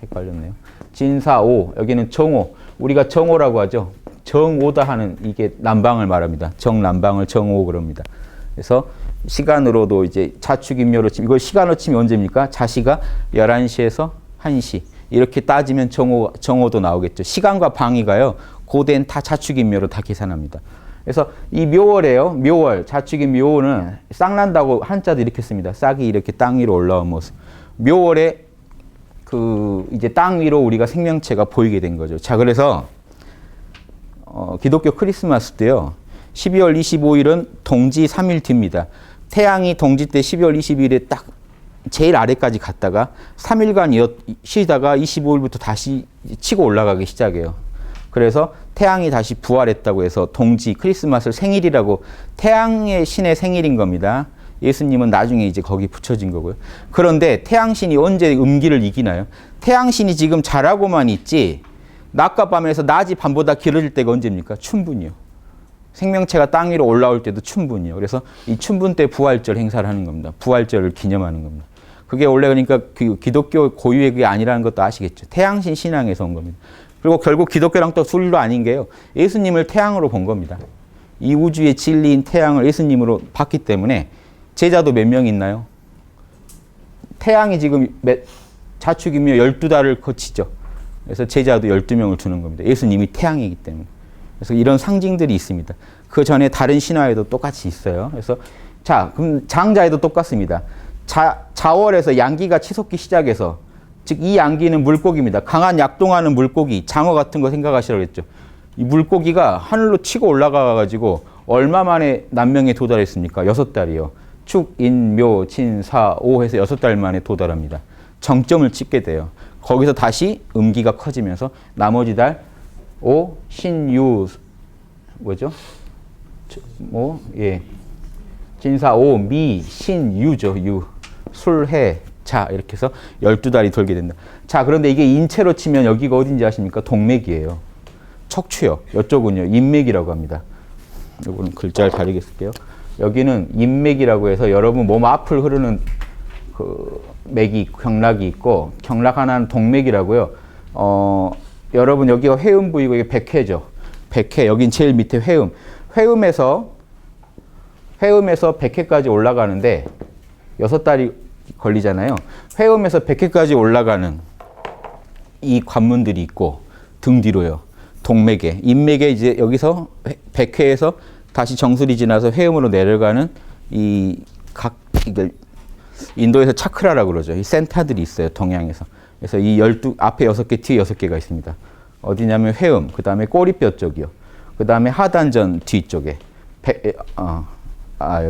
헷갈렸네요. 진사오, 여기는 정오. 우리가 정오라고 하죠. 정오다 하는, 이게 남방을 말합니다. 정남방을 정오 그럽니다. 그래서 시간으로도 이제 자축인묘로 치면, 이걸 시간으로 치면 언제입니까? 자시가 11시에서 1시. 이렇게 따지면 정오도 나오겠죠. 시간과 방위가요, 고대는 다 자축인묘로 다 계산합니다. 그래서 이 묘월에요. 묘월, 자축인 묘는 싹난다고 한자도 이렇게 씁니다. 싹이 이렇게 땅 위로 올라온 모습. 묘월에 그 이제 땅 위로 우리가 생명체가 보이게 된 거죠. 자, 그래서 기독교 크리스마스 때요, 12월 25일은 동지 3일 뒤입니다. 태양이 동지 때 12월 20일에 딱 제일 아래까지 갔다가 3일간 쉬다가 25일부터 다시 치고 올라가기 시작해요. 그래서 태양이 다시 부활했다고 해서 동지 크리스마스를 생일이라고, 태양의 신의 생일인 겁니다. 예수님은 나중에 이제 거기 붙여진 거고요. 그런데 태양신이 언제 음기를 이기나요? 태양신이 지금 자라고만 있지, 낮과 밤에서 낮이 밤보다 길어질 때가 언제입니까? 춘분이요. 생명체가 땅 위로 올라올 때도 춘분이요. 그래서 이 춘분 때 부활절 행사를 하는 겁니다. 부활절을 기념하는 겁니다. 그게 원래 그러니까 그 기독교 고유의 그게 아니라는 것도 아시겠죠. 태양신 신앙에서 온 겁니다. 그리고 결국 기독교랑 또 술도 아닌 게요, 예수님을 태양으로 본 겁니다. 이 우주의 진리인 태양을 예수님으로 봤기 때문에 제자도 몇 명 있나요? 태양이 지금 자축이며 12달을 거치죠. 그래서 제자도 12명을 두는 겁니다. 예수님이 태양이기 때문에. 그래서 이런 상징들이 있습니다. 그 전에 다른 신화에도 똑같이 있어요. 그래서 자, 그럼 장자에도 똑같습니다. 자월에서 양기가 치솟기 시작해서, 즉 이 양기는 물고기입니다. 강한 약동하는 물고기, 장어 같은 거 생각하시라고 했죠. 이 물고기가 하늘로 치고 올라가가지고 얼마 만에 남명에 도달했습니까? 6달이요. 축, 인, 묘, 진, 사, 오 해서 6달 만에 도달합니다. 정점을 찍게 돼요. 거기서 다시 음기가 커지면서 나머지 달, 오, 신, 유, 뭐죠? 진사, 오, 미, 신, 유죠. 유. 술, 해, 자, 이렇게 해서 12달이 돌게 된다. 자, 그런데 이게 인체로 치면 여기가 어딘지 아십니까? 동맥이에요. 척추요. 이쪽은요, 인맥이라고 합니다. 이거는 글자를 다르게 쓸게요. 여기는 인맥이라고 해서 여러분 몸 앞을 흐르는 그 맥이, 경락이 있고, 경락 하나는 동맥이라고요. 여러분 여기가 회음 부위고 이게 백회죠. 백회, 여긴 제일 밑에 회음. 회음에서 백회까지 올라가는데 6달이 걸리잖아요. 회음에서 백회까지 올라가는 이 관문들이 있고, 등 뒤로요. 동맥에, 인맥에 이제 여기서 백회에서 다시 정수리 지나서 회음으로 내려가는 이걸 인도에서 차크라라고 그러죠. 이 센터들이 있어요. 동양에서. 그래서 이 앞에 6개, 뒤에 6개가 있습니다. 어디냐면 회음, 그 다음에 꼬리뼈 쪽이요. 그 다음에 하단전 뒤쪽에.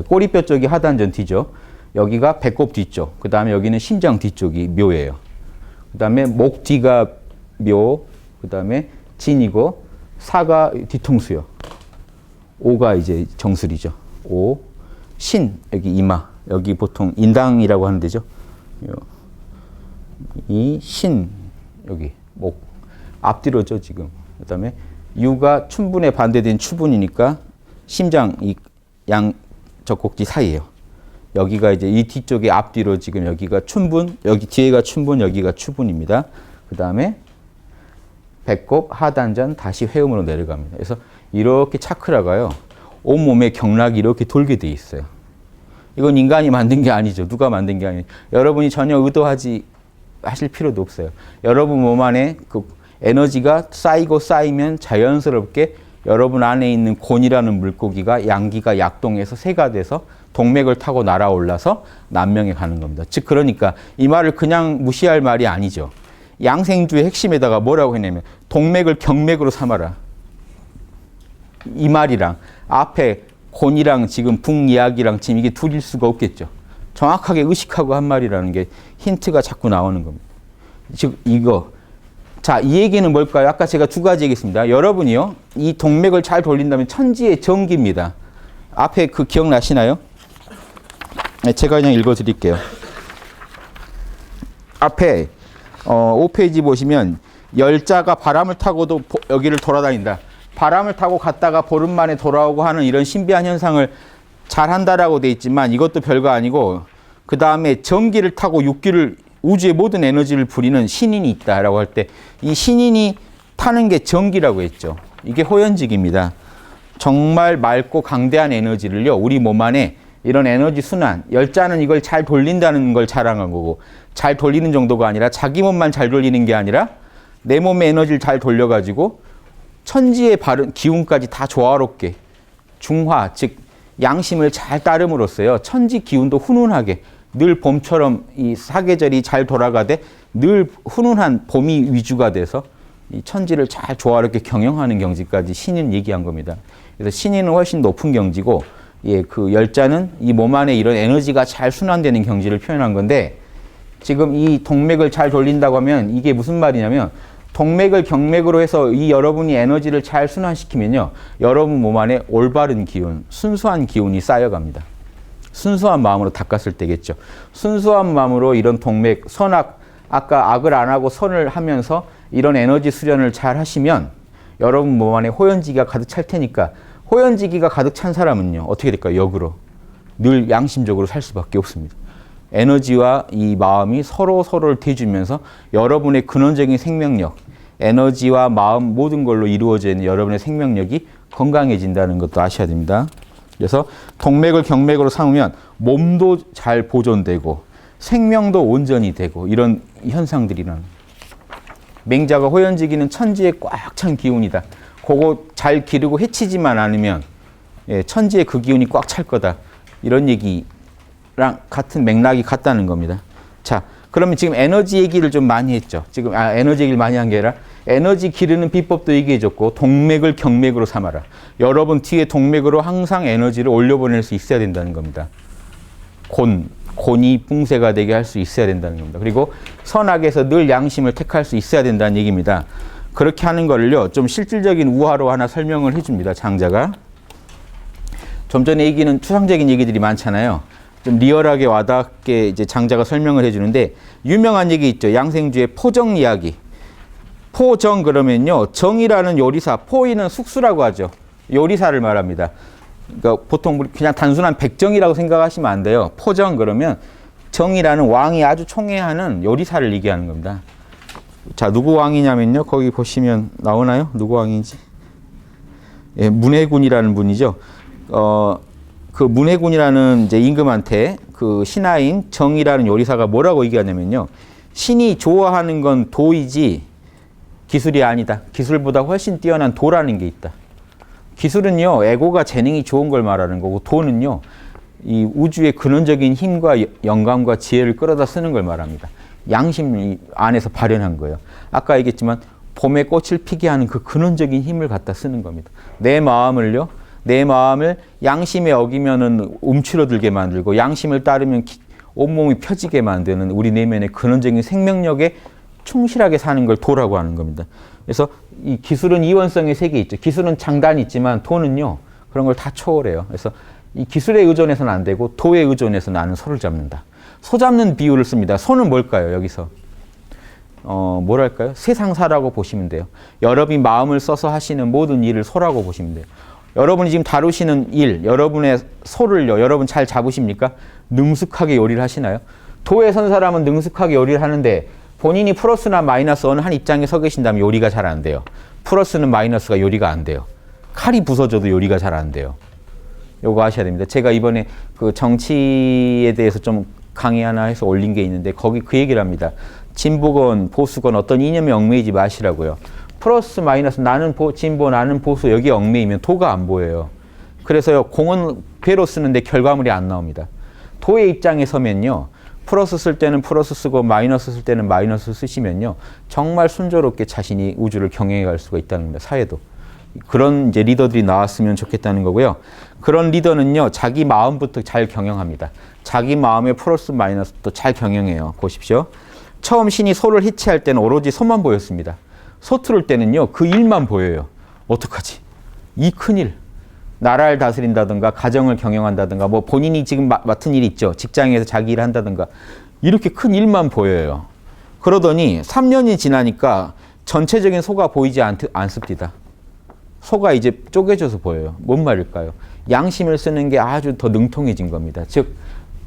꼬리뼈 쪽이 하단전 뒤죠. 여기가 배꼽 뒤쪽. 그 다음에 여기는 심장 뒤쪽이 묘예요. 그 다음에 목 뒤가 묘. 그 다음에 진이고, 사가 뒤통수요. 오가 이제 정수리죠. 오, 신, 여기 이마, 여기 보통 인당이라고 하는 데죠. 이 신, 여기 목, 앞뒤로죠 지금. 그 다음에 유가 춘분에 반대된 추분이니까 심장 이 양 젖꼭지 사이에요. 여기가 이제 이 뒤쪽에 앞뒤로 지금 여기가 춘분, 여기 뒤에가 춘분, 여기가 추분입니다. 그 다음에 배꼽, 하단전, 다시 회음으로 내려갑니다. 그래서 이렇게 차크라가요. 온몸에 경락이 이렇게 돌게 돼 있어요. 이건 인간이 만든 게 아니죠. 누가 만든 게 아니에요. 여러분이 전혀 의도하지 하실 필요도 없어요. 여러분 몸 안에 그 에너지가 쌓이고 쌓이면 자연스럽게 여러분 안에 있는 곤이라는 물고기가 양기가 약동해서 새가 돼서 동맥을 타고 날아올라서 남명에 가는 겁니다. 즉 그러니까 이 말을 그냥 무시할 말이 아니죠. 양생주의 핵심에다가 뭐라고 했냐면 동맥을 경맥으로 삼아라. 이 말이랑 앞에 곤이랑 지금 북이야기랑 지금 이게 둘일 수가 없겠죠. 정확하게 의식하고 한 말이라는 게 힌트가 자꾸 나오는 겁니다. 즉 이거 자, 이 얘기는 뭘까요? 아까 제가 두 가지 얘기했습니다. 여러분이요, 이 동맥을 잘 돌린다면 천지의 정기입니다. 앞에 그 기억나시나요? 네, 제가 그냥 읽어드릴게요. 앞에 5페이지 보시면 열자가 바람을 타고도 여기를 돌아다닌다. 바람을 타고 갔다가 보름 만에 돌아오고 하는 이런 신비한 현상을 잘 한다라고 돼 있지만 이것도 별거 아니고 그 다음에 전기를 타고 육기를 우주의 모든 에너지를 부리는 신인이 있다라고 할 때 이 신인이 타는 게 전기라고 했죠. 이게 호연직입니다. 정말 맑고 강대한 에너지를요. 우리 몸 안에 이런 에너지 순환, 열자는 이걸 잘 돌린다는 걸 자랑한 거고 잘 돌리는 정도가 아니라 자기 몸만 잘 돌리는 게 아니라 내 몸의 에너지를 잘 돌려가지고 천지의 바른 기운까지 다 조화롭게 중화, 즉 양심을 잘 따름으로써요. 천지 기운도 훈훈하게 늘 봄처럼 이 사계절이 잘 돌아가되 늘 훈훈한 봄이 위주가 돼서 이 천지를 잘 조화롭게 경영하는 경지까지 신인 얘기한 겁니다. 그래서 신인은 훨씬 높은 경지고 예, 그 열자는 이 몸 안에 이런 에너지가 잘 순환되는 경지를 표현한 건데 지금 이 동맥을 잘 돌린다고 하면 이게 무슨 말이냐면 동맥을 경맥으로 해서 이 여러분이 에너지를 잘 순환시키면요. 여러분 몸 안에 올바른 기운, 순수한 기운이 쌓여갑니다. 순수한 마음으로 닦았을 때겠죠. 순수한 마음으로 이런 동맥, 선악, 아까 악을 안 하고 선을 하면서 이런 에너지 수련을 잘 하시면 여러분 몸 안에 호연지기가 가득 찰 테니까 호연지기가 가득 찬 사람은요. 어떻게 될까요? 역으로. 늘 양심적으로 살 수밖에 없습니다. 에너지와 이 마음이 서로를 대주면서 여러분의 근원적인 생명력, 에너지와 마음 모든 걸로 이루어져 있는 여러분의 생명력이 건강해진다는 것도 아셔야 됩니다. 그래서 동맥을 경맥으로 삼으면 몸도 잘 보존되고 생명도 온전히 되고 이런 현상들이라는 맹자가 호연지기는 천지에 꽉 찬 기운이다. 그거 잘 기르고 해치지만 않으면 예, 천지에 그 기운이 꽉 찰 거다. 이런 얘기랑 같은 맥락이 같다는 겁니다. 자, 그러면 지금 에너지 얘기를 좀 많이 했죠. 지금 에너지 얘기를 많이 한 게 아니라 에너지 기르는 비법도 얘기해줬고 동맥을 경맥으로 삼아라. 여러분 뒤에 동맥으로 항상 에너지를 올려보낼 수 있어야 된다는 겁니다. 곤이 붕세가 되게 할 수 있어야 된다는 겁니다. 그리고 선악에서 늘 양심을 택할 수 있어야 된다는 얘기입니다. 그렇게 하는 거를요, 좀 실질적인 우화로 하나 설명을 해줍니다. 장자가. 좀 전에 얘기는 추상적인 얘기들이 많잖아요. 좀 리얼하게 와닿게 이제 장자가 설명을 해주는데 유명한 얘기 있죠. 양생주의 포정 이야기. 포정 그러면요, 정이라는 요리사, 포이는 숙수라고 하죠. 요리사를 말합니다. 그러니까 보통 그냥 단순한 백정이라고 생각하시면 안 돼요. 포정 그러면 정이라는 왕이 아주 총애하는 요리사를 얘기하는 겁니다. 자, 누구 왕이냐면요. 거기 보시면 나오나요? 누구 왕인지? 예, 문해군이라는 분이죠. 그 문해군이라는 이제 임금한테 그 신하인 정이라는 요리사가 뭐라고 얘기하냐면요. 신이 좋아하는 건 도이지 기술이 아니다. 기술보다 훨씬 뛰어난 도라는 게 있다. 기술은요, 에고가 재능이 좋은 걸 말하는 거고, 도는요, 이 우주의 근원적인 힘과 영감과 지혜를 끌어다 쓰는 걸 말합니다. 양심 안에서 발현한 거예요. 아까 얘기했지만 봄에 꽃을 피게 하는 그 근원적인 힘을 갖다 쓰는 겁니다. 내 마음을 양심에 어기면은 움츠러들게 만들고 양심을 따르면 온몸이 펴지게 만드는 우리 내면의 근원적인 생명력에 충실하게 사는 걸 도라고 하는 겁니다. 그래서 이 기술은 이원성의 세계에 있죠. 기술은 장단이 있지만 도는요, 그런 걸 다 초월해요. 그래서 이 기술에 의존해서는 안 되고 도에 의존해서 나는 소를 잡는다. 소 잡는 비유를 씁니다. 소는 뭘까요? 여기서 뭐랄까요? 세상사라고 보시면 돼요. 여러분이 마음을 써서 하시는 모든 일을 소라고 보시면 돼요. 여러분이 지금 다루시는 일, 여러분의 소를요, 여러분 잘 잡으십니까? 능숙하게 요리를 하시나요? 도에 선 사람은 능숙하게 요리를 하는데 본인이 플러스나 마이너스 어느 한 입장에 서 계신다면 요리가 잘 안 돼요. 플러스는 마이너스가 요리가 안 돼요. 칼이 부서져도 요리가 잘 안 돼요. 요거 아셔야 됩니다. 제가 이번에 그 정치에 대해서 좀 강의 하나 해서 올린 게 있는데 거기 그 얘기를 합니다. 진보건 보수건 어떤 이념에 얽매이지 마시라고요. 플러스 마이너스 나는 진보 나는 보수 여기에 얽매이면 도가 안 보여요. 그래서요 공은 괴로 쓰는데 결과물이 안 나옵니다. 도의 입장에 서면요. 플러스 쓸 때는 플러스 쓰고 마이너스 쓸 때는 마이너스 쓰시면요. 정말 순조롭게 자신이 우주를 경영해 갈 수가 있다는 겁니다. 사회도. 그런 이제 리더들이 나왔으면 좋겠다는 거고요. 그런 리더는요. 자기 마음부터 잘 경영합니다. 자기 마음의 플러스 마이너스도 잘 경영해요. 보십시오. 처음 신이 소를 해체할 때는 오로지 소만 보였습니다. 소 틀을 때는요. 그 일만 보여요. 어떡하지? 이 큰일. 나라를 다스린다든가 가정을 경영한다든가 뭐 본인이 지금 맡은 일이 있죠. 직장에서 자기 일을 한다든가 이렇게 큰 일만 보여요. 그러더니 3년이 지나니까 전체적인 소가 보이지 않습니다. 소가 이제 쪼개져서 보여요. 뭔 말일까요? 양심을 쓰는 게 아주 더 능통해진 겁니다. 즉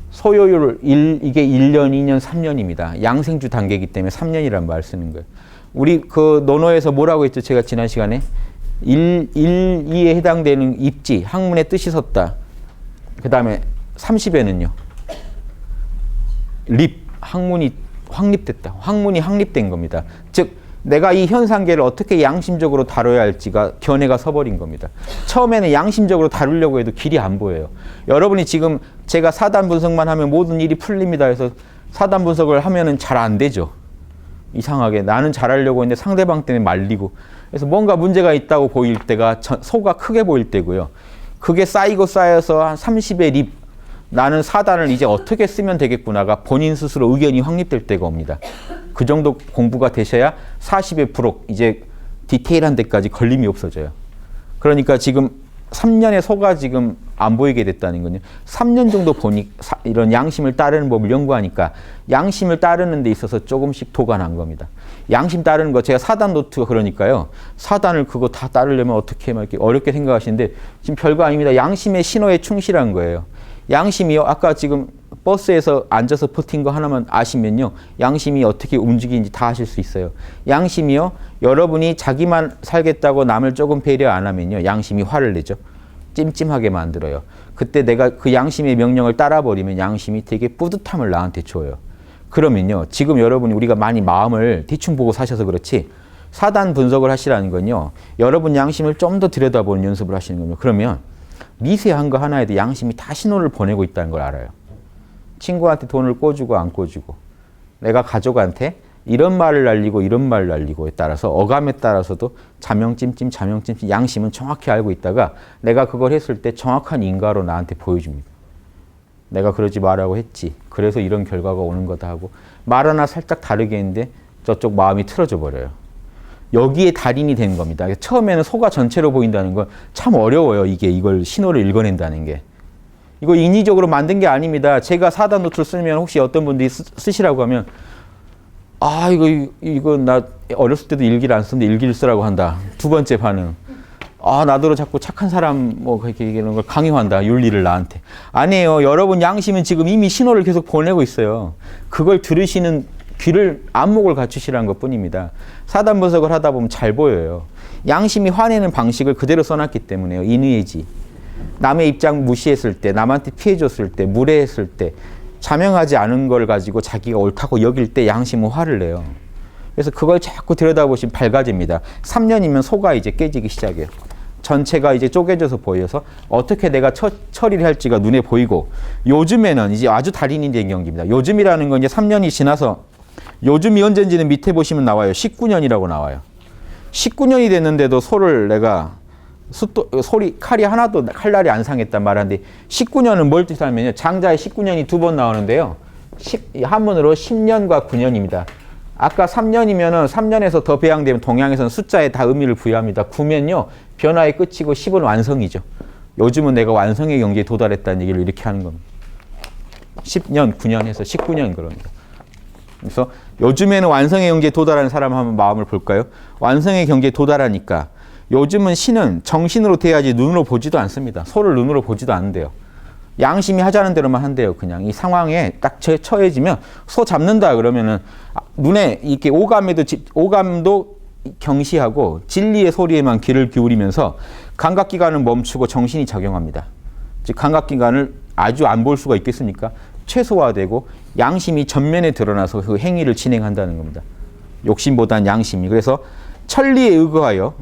소요율 이게 1년, 2년, 3년입니다. 양생주 단계이기 때문에 3년이라는 말을 쓰는 거예요. 우리 그 논어에서 뭐라고 했죠? 제가 지난 시간에 2에 해당되는 입지, 학문의 뜻이 섰다. 그 다음에 30에는요. 학문이 확립됐다. 학문이 확립된 겁니다. 즉 내가 이 현상계를 어떻게 양심적으로 다뤄야 할지가 견해가 서버린 겁니다. 처음에는 양심적으로 다루려고 해도 길이 안 보여요. 여러분이 지금 제가 사단 분석만 하면 모든 일이 풀립니다 해서 사단 분석을 하면은 잘 안 되죠. 이상하게 나는 잘하려고 했는데 상대방 때문에 말리고 그래서 뭔가 문제가 있다고 보일 때가 소가 크게 보일 때고요. 그게 쌓이고 쌓여서 한 30의 립 나는 사단을 이제 어떻게 쓰면 되겠구나가 본인 스스로 의견이 확립될 때가 옵니다. 그 정도 공부가 되셔야 40의 프로 이제 디테일한 데까지 걸림이 없어져요. 그러니까 지금 3년의 소가 지금 안 보이게 됐다는 건요. 3년 정도 보니 이런 양심을 따르는 법을 연구하니까 양심을 따르는 데 있어서 조금씩 도가 난 겁니다. 양심 따르는 거 제가 사단 노트가 그러니까요. 사단을 그거 다 따르려면 어떻게 막 이렇게 어렵게 생각하시는데 지금 별거 아닙니다. 양심의 신호에 충실한 거예요. 양심이요. 아까 지금 버스에서 앉아서 버틴 거 하나만 아시면요. 양심이 어떻게 움직이는지 다 아실 수 있어요. 양심이요. 여러분이 자기만 살겠다고 남을 조금 배려 안 하면요. 양심이 화를 내죠. 찜찜하게 만들어요. 그때 내가 그 양심의 명령을 따라버리면 양심이 되게 뿌듯함을 나한테 줘요. 그러면요. 지금 여러분이 우리가 많이 마음을 대충 보고 사셔서 그렇지 사단 분석을 하시라는 건요. 여러분 양심을 좀 더 들여다보는 연습을 하시는 겁니다. 그러면 미세한 거 하나에도 양심이 다 신호를 보내고 있다는 걸 알아요. 친구한테 돈을 꿔주고 안 꿔주고 내가 가족한테 이런 말을 날리고 이런 말을 날리고에 따라서 어감에 따라서도 자명찜찜 양심은 정확히 알고 있다가 내가 그걸 했을 때 정확한 인과로 나한테 보여줍니다. 내가 그러지 말라고 했지. 그래서 이런 결과가 오는 거다 하고 말 하나 살짝 다르게 했는데 저쪽 마음이 틀어져 버려요. 여기에 달인이 되는 겁니다. 처음에는 소가 전체로 보인다는 건 참 어려워요. 이걸 신호를 읽어낸다는 게. 이거 인위적으로 만든 게 아닙니다. 제가 사단 노트를 쓰면 혹시 어떤 분들이 쓰시라고 하면 아 이거 나 어렸을 때도 일기를 안 쓰는데 일기를 쓰라고 한다. 두 번째 반응. 아 나더러 자꾸 착한 사람 뭐 그렇게 이런 걸 강요한다. 윤리를 나한테. 아니에요. 여러분 양심은 지금 이미 신호를 계속 보내고 있어요. 그걸 들으시는 귀를 안목을 갖추시라는 것뿐입니다. 사단 분석을 하다 보면 잘 보여요. 양심이 화내는 방식을 그대로 써놨기 때문에요. 인의해지. 남의 입장 무시했을 때, 남한테 피해줬을 때, 무례했을 때, 자명하지 않은 걸 가지고 자기가 옳다고 여길 때 양심은 화를 내요. 그래서 그걸 자꾸 들여다보시면 밝아집니다. 3년이면 소가 이제 깨지기 시작해요. 전체가 이제 쪼개져서 보여서 어떻게 내가 처리를 할지가 눈에 보이고 요즘에는 이제 아주 달인이 된 경기입니다. 요즘이라는 건 이제 3년이 지나서 요즘이 언젠지는 밑에 보시면 나와요. 19년이라고 나와요. 19년이 됐는데도 소를 내가 칼이 하나도 칼날이 안 상했단 말하는데 19년은 뭘 뜻하면요. 장자의 19년이 두 번 나오는데요. 한문으로 10년과 9년입니다. 아까 3년이면은 3년에서 더 배양되면 동양에서는 숫자에 다 의미를 부여합니다. 9면요. 변화의 끝이고 10은 완성이죠. 요즘은 내가 완성의 경지에 도달했다는 얘기를 이렇게 하는 겁니다. 10년, 9년 해서 19년 그럽니다. 그래서 요즘에는 완성의 경지에 도달하는 사람 한번 마음을 볼까요? 완성의 경지에 도달하니까 요즘은 신은 정신으로 돼야지 눈으로 보지도 않습니다. 소를 눈으로 보지도 않는데요. 양심이 하자는 대로만 한대요. 그냥 이 상황에 딱 처해지면 소 잡는다 그러면은 눈에 이렇게 오감도 경시하고 진리의 소리에만 귀를 기울이면서 감각기관을 멈추고 정신이 작용합니다. 즉 감각기관을 아주 안 볼 수가 있겠습니까? 최소화되고 양심이 전면에 드러나서 그 행위를 진행한다는 겁니다. 욕심보단 양심이. 그래서 천리에 의거하여,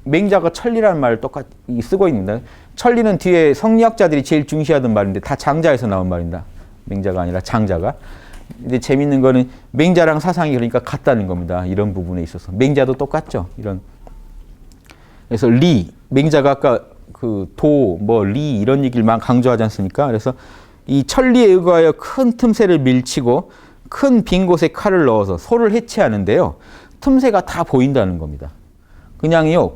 맹자가 천리라는 말을 똑같이 쓰고 있습니다. 천리는 뒤에 성리학자들이 제일 중시하던 말인데 다 장자에서 나온 말입니다. 맹자가 아니라 장자가. 근데 재밌는 거는 맹자랑 사상이 그러니까 같다는 겁니다. 이런 부분에 있어서. 맹자도 똑같죠. 이런. 그래서 리, 맹자가 아까 그 도, 리 이런 얘기를 막 강조하지 않습니까? 그래서 이 천리에 의거하여 큰 틈새를 밀치고 큰 빈 곳에 칼을 넣어서 소를 해체하는데요. 틈새가 다 보인다는 겁니다. 그냥요,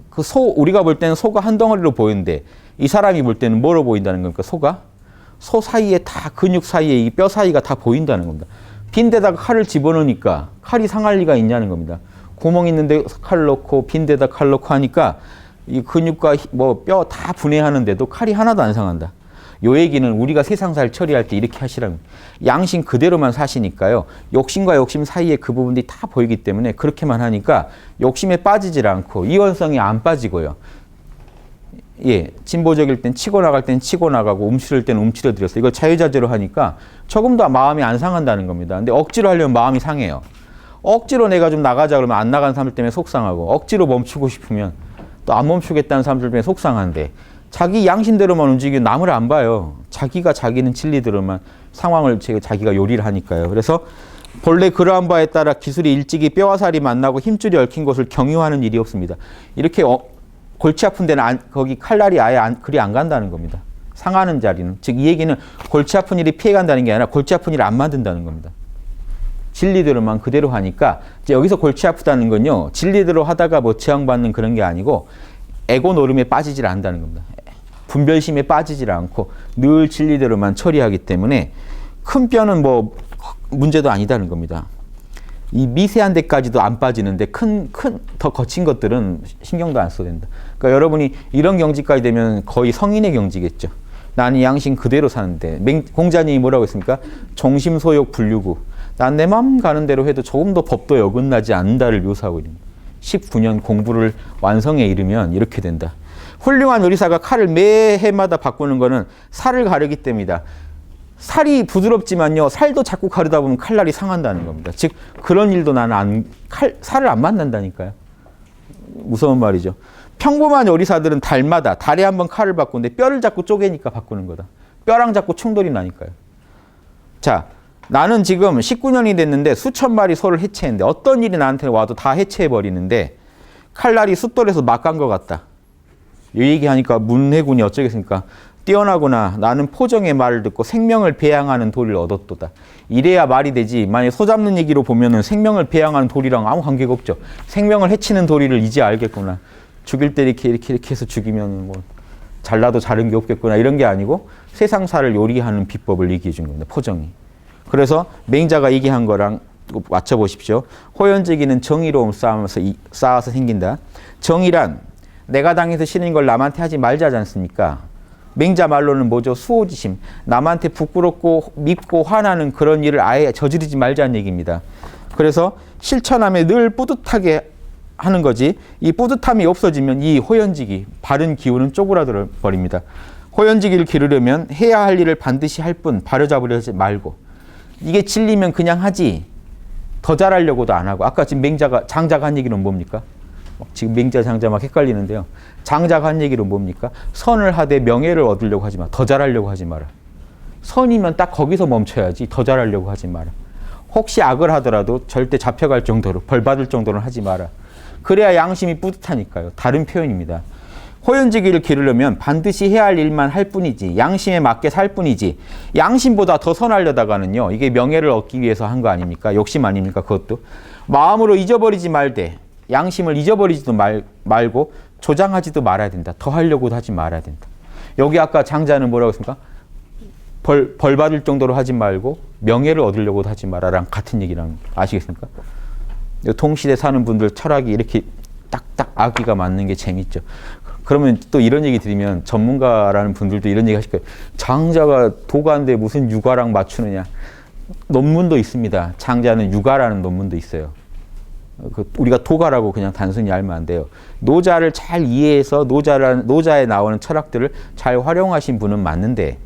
그 우리가 볼 때는 소가 한 덩어리로 보이는데 이 사람이 볼 때는 뭐로 보인다는 겁니까? 소 사이에 다 근육 사이에 이 뼈 사이가 다 보인다는 겁니다. 빈 데다가 칼을 집어넣으니까 칼이 상할 리가 있냐는 겁니다. 구멍 있는데 칼을 넣고 빈 데다 칼 넣고 하니까 이 근육과 뼈 다 분해하는데도 칼이 하나도 안 상한다. 요 얘기는 우리가 세상사를 처리할 때 이렇게 하시라는 양심 그대로만 사시니까요. 욕심과 욕심 사이에 그 부분들이 다 보이기 때문에 그렇게만 하니까 욕심에 빠지질 않고 이원성이 안 빠지고요. 예, 진보적일 땐 치고 나갈 땐 치고 나가고 움츠릴 땐 움츠려 드렸어요. 이걸 자유자재로 하니까 조금 더 마음이 안 상한다는 겁니다. 근데 억지로 하려면 마음이 상해요. 억지로 내가 좀 나가자 그러면 안 나가는 사람들 때문에 속상하고 억지로 멈추고 싶으면 또 안 멈추겠다는 사람들 때문에 속상한데 자기 양심대로만 움직이면 남을 안 봐요. 자기가 자기는 진리대로만 상황을 자기가 요리를 하니까요. 그래서 본래 그러한 바에 따라 기술이 일찍이 뼈와 살이 만나고 힘줄이 얽힌 곳을 경유하는 일이 없습니다. 이렇게 골치 아픈 데는 거기 칼날이 아예 그리 안 간다는 겁니다. 상하는 자리는. 즉 이 얘기는 골치 아픈 일이 피해간다는 게 아니라 골치 아픈 일을 안 만든다는 겁니다. 진리대로만 그대로 하니까 이제 여기서 골치 아프다는 건요. 진리대로 하다가 제한받는 그런 게 아니고 에고 노름에 빠지질 않는다는 겁니다. 분별심에 빠지질 않고 늘 진리대로만 처리하기 때문에 큰 뼈는 문제도 아니다는 겁니다. 이 미세한 데까지도 안 빠지는데 더 거친 것들은 신경도 안 써도 된다. 그러니까 여러분이 이런 경지까지 되면 거의 성인의 경지겠죠. 나는 양심 그대로 사는데 공자님이 뭐라고 했습니까? 종심소욕 불유구. 난 내 마음 가는 대로 해도 조금 더 법도에 어긋나지 않는다를 묘사하고 있습니다. 19년 공부를 완성에 이르면 이렇게 된다. 훌륭한 의리사가 칼을 매 해마다 바꾸는 거는 살을 가르기 때문이다. 살이 부드럽지만요. 살도 자꾸 가르다 보면 칼날이 상한다는 겁니다. 즉 그런 일도 나는 살을 안 만난다니까요. 무서운 말이죠. 평범한 요리사들은 달에 한번 칼을 바꾸는데 뼈를 자꾸 쪼개니까 바꾸는 거다. 뼈랑 자꾸 충돌이 나니까요. 자, 나는 지금 19년이 됐는데 수천 마리 소를 해체했는데 어떤 일이 나한테 와도 다 해체해버리는데 칼날이 숫돌에서 막 간 것 같다. 이 얘기하니까 문해군이 어쩌겠습니까? 뛰어나구나. 나는 포정의 말을 듣고 생명을 배양하는 도리를 얻었도다. 이래야 말이 되지. 만약에 소 잡는 얘기로 보면은 생명을 배양하는 도리랑 아무 관계가 없죠. 생명을 해치는 도리를 이제 알겠구나. 죽일 때 이렇게 해서 죽이면 잘라도 자른 게 없겠구나. 이런 게 아니고 세상사를 요리하는 비법을 얘기해 준 겁니다. 포정이. 그래서 맹자가 얘기한 거랑 맞춰보십시오. 호연지기는 정의로움 쌓아서 생긴다. 정의란 내가 당해서 싫은 걸 남한테 하지 말자지 않습니까? 맹자 말로는 뭐죠? 수호지심. 남한테 부끄럽고 밉고 화나는 그런 일을 아예 저지르지 말자는 얘기입니다. 그래서 실천함에 늘 뿌듯하게 하는 거지 이 뿌듯함이 없어지면 이 호연지기, 바른 기운은 쪼그라들어 버립니다. 호연지기를 기르려면 해야 할 일을 반드시 할 뿐 바로잡으려 하지 말고 이게 진리면 그냥 하지 더 잘하려고도 안 하고 아까 지금 장자가 한 얘기는 뭡니까? 지금 맹자 장자 막 헷갈리는데요. 장자가 한 얘기는 뭡니까? 선을 하되 명예를 얻으려고 하지 마. 더 잘하려고 하지 마라. 선이면 딱 거기서 멈춰야지 더 잘하려고 하지 마라. 혹시 악을 하더라도 절대 잡혀갈 정도로 벌 받을 정도는 하지 마라. 그래야 양심이 뿌듯하니까요. 다른 표현입니다. 호연지기를 기르려면 반드시 해야 할 일만 할 뿐이지 양심에 맞게 살 뿐이지 양심보다 더 선하려다가는요. 이게 명예를 얻기 위해서 한 거 아닙니까? 욕심 아닙니까? 그것도. 마음으로 잊어버리지 말되 양심을 잊어버리지도 말고 조장하지도 말아야 된다. 더 하려고도 하지 말아야 된다. 여기 아까 장자는 뭐라고 했습니까? 벌 받을 정도로 하지 말고 명예를 얻으려고도 하지 마라랑 같은 얘기랑 아시겠습니까? 동시대 사는 분들 철학이 이렇게 딱딱 아기가 맞는 게 재밌죠. 그러면 또 이런 얘기 드리면 전문가라는 분들도 이런 얘기 하실 거예요. 장자가 도가인데 무슨 육아랑 맞추느냐. 논문도 있습니다. 장자는 육아라는 논문도 있어요. 우리가 도가라고 그냥 단순히 알면 안 돼요. 노자를 잘 이해해서 노자에 나오는 철학들을 잘 활용하신 분은 맞는데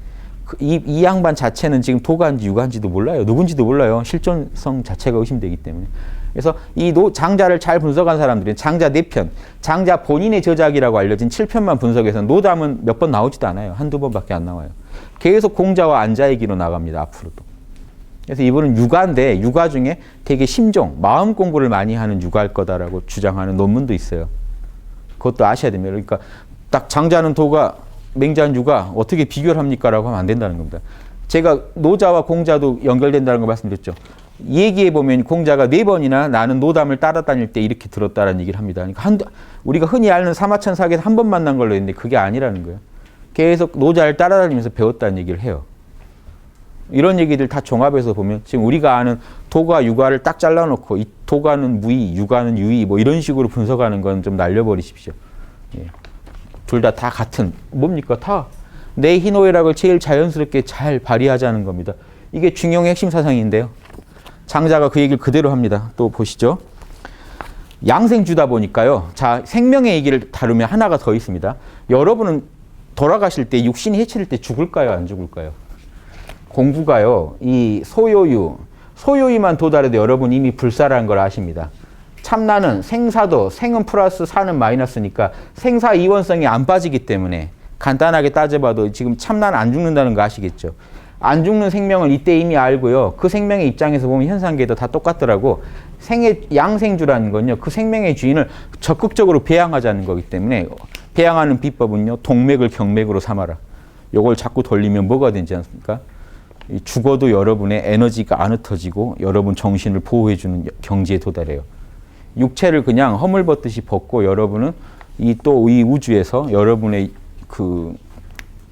이 양반 자체는 지금 도가인지 육아인지도 몰라요. 누군지도 몰라요. 실존성 자체가 의심되기 때문에. 그래서 이 장자를 잘 분석한 사람들은 장자 4편, 장자 본인의 저작이라고 알려진 7편만 분석해서 노담은 몇 번 나오지도 않아요. 한두 번밖에 안 나와요. 계속 공자와 안자 얘기로 나갑니다. 앞으로도. 그래서 이분은 육아인데 육아 중에 되게 심종, 마음 공부를 많이 하는 육아일 거다라고 주장하는 논문도 있어요. 그것도 아셔야 됩니다. 그러니까 딱 장자는 도가, 맹자는 육아 어떻게 비교를 합니까? 라고 하면 안 된다는 겁니다. 제가 노자와 공자도 연결된다는 거 말씀드렸죠. 얘기해 보면 공자가 4번이나 나는 노담을 따라다닐 때 이렇게 들었다라는 얘기를 합니다. 그러니까 우리가 흔히 아는 사마천사계에서 한 번 만난 걸로 했는데 그게 아니라는 거예요. 계속 노자를 따라다니면서 배웠다는 얘기를 해요. 이런 얘기들 다 종합해서 보면 지금 우리가 아는 도가, 육아를 딱 잘라놓고 이 도가는 무의, 육아는 유의 뭐 이런 식으로 분석하는 건 좀 날려버리십시오. 예. 둘 다 같은 뭡니까? 다 내 희노애락을 제일 자연스럽게 잘 발휘하자는 겁니다. 이게 중용의 핵심 사상인데요. 장자가 그 얘기를 그대로 합니다. 또 보시죠. 양생주다 보니까요. 자, 생명의 얘기를 다루면 하나가 더 있습니다. 여러분은 돌아가실 때 육신이 해칠 때 죽을까요? 안 죽을까요? 공부가요. 이 소요유만 도달해도 여러분 이미 불사라는 걸 아십니다. 참나는 생사도 생은 플러스 사는 마이너스니까 생사 이원성이 안 빠지기 때문에 간단하게 따져봐도 지금 참나는 안 죽는다는 거 아시겠죠? 안 죽는 생명을 이때 이미 알고요. 그 생명의 입장에서 보면 현상계도 다 똑같더라고. 양생주라는 건요. 그 생명의 주인을 적극적으로 배양하자는 거기 때문에 배양하는 비법은요. 동맥을 경맥으로 삼아라. 요걸 자꾸 돌리면 뭐가 되지 않습니까? 죽어도 여러분의 에너지가 안 흩어지고 여러분 정신을 보호해주는 경지에 도달해요. 육체를 그냥 허물벗듯이 벗고 여러분은 이 우주에서 여러분의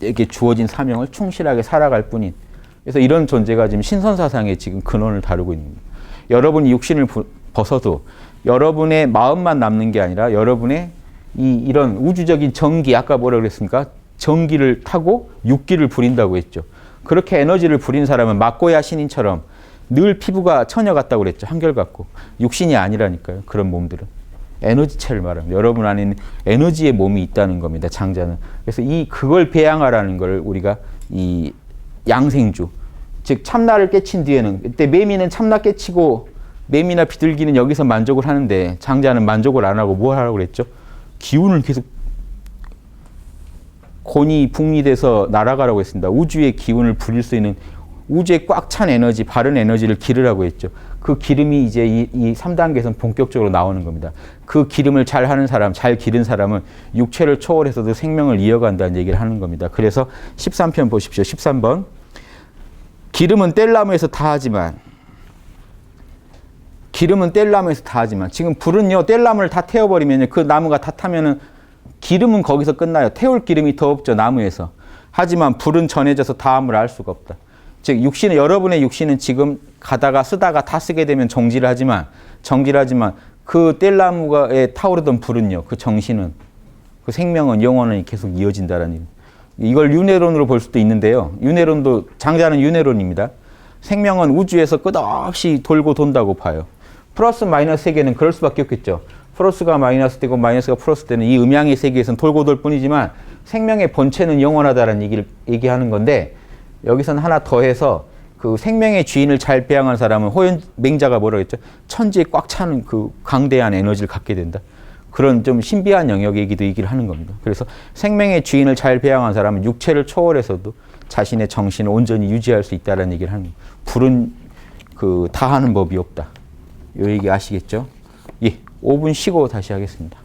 에게 주어진 사명을 충실하게 살아갈 뿐인. 그래서 이런 존재가 지금 신선사상의 지금 근원을 다루고 있는 겁니다. 여러분이 육신을 벗어도 여러분의 마음만 남는 게 아니라 여러분의 이런 우주적인 정기, 아까 뭐라 그랬습니까? 정기를 타고 육기를 부린다고 했죠. 그렇게 에너지를 부린 사람은 마코야 신인처럼 늘 피부가 처녀 같다고 그랬죠. 한결같고. 육신이 아니라니까요. 그런 몸들은. 에너지체를 말합니다. 여러분 안에는 에너지의 몸이 있다는 겁니다. 장자는. 그래서 그걸 배양하라는 걸 우리가 이 양생주, 즉 참나를 깨친 뒤에는 그때 매미는 참나 깨치고 매미나 비둘기는 여기서 만족을 하는데 장자는 만족을 안 하고 뭘 하라고 그랬죠? 기운을 계속 곤이 북리돼서 날아가라고 했습니다. 우주의 기운을 부릴 수 있는 우주에 꽉 찬 에너지, 바른 에너지를 기르라고 했죠. 그 기름이 이제 이 3단계에서는 본격적으로 나오는 겁니다. 그 기름을 잘 하는 사람, 잘 기른 사람은 육체를 초월해서도 생명을 이어간다는 얘기를 하는 겁니다. 그래서 13편 보십시오. 13번. 기름은 뗄나무에서 다하지만 지금 불은요, 뗄나무를 다 태워버리면 그 나무가 다 타면은 기름은 거기서 끝나요. 태울 기름이 더 없죠, 나무에서. 하지만 불은 전해져서 다함을 알 수가 없다. 즉 여러분의 육신은 지금 가다가 쓰다가 다 쓰게 되면 정지를 하지만 그 뗄나무에 타오르던 불은요, 그 정신은, 그 생명은 영원히 계속 이어진다라는 일. 이걸 윤회론으로 볼 수도 있는데요. 윤회론도, 장자는 윤회론입니다. 생명은 우주에서 끝없이 돌고 돈다고 봐요. 플러스 마이너스 세계는 그럴 수밖에 없겠죠. 플러스가 마이너스 되고 마이너스가 플러스 되는 이 음양의 세계에서는 돌고 돌 뿐이지만 생명의 본체는 영원하다라는 얘기를 얘기하는 건데, 여기서는 하나 더해서 그 생명의 주인을 잘 배양한 사람은 맹자가 뭐라고 했죠? 천지에 꽉 차는 그 강대한 에너지를 갖게 된다. 그런 좀 신비한 영역의 얘기를 하는 겁니다. 그래서 생명의 주인을 잘 배양한 사람은 육체를 초월해서도 자신의 정신을 온전히 유지할 수 있다는 얘기를 하는 겁니다. 불은 다하는 법이 없다. 이 얘기 아시겠죠? 예, 5분 쉬고 다시 하겠습니다.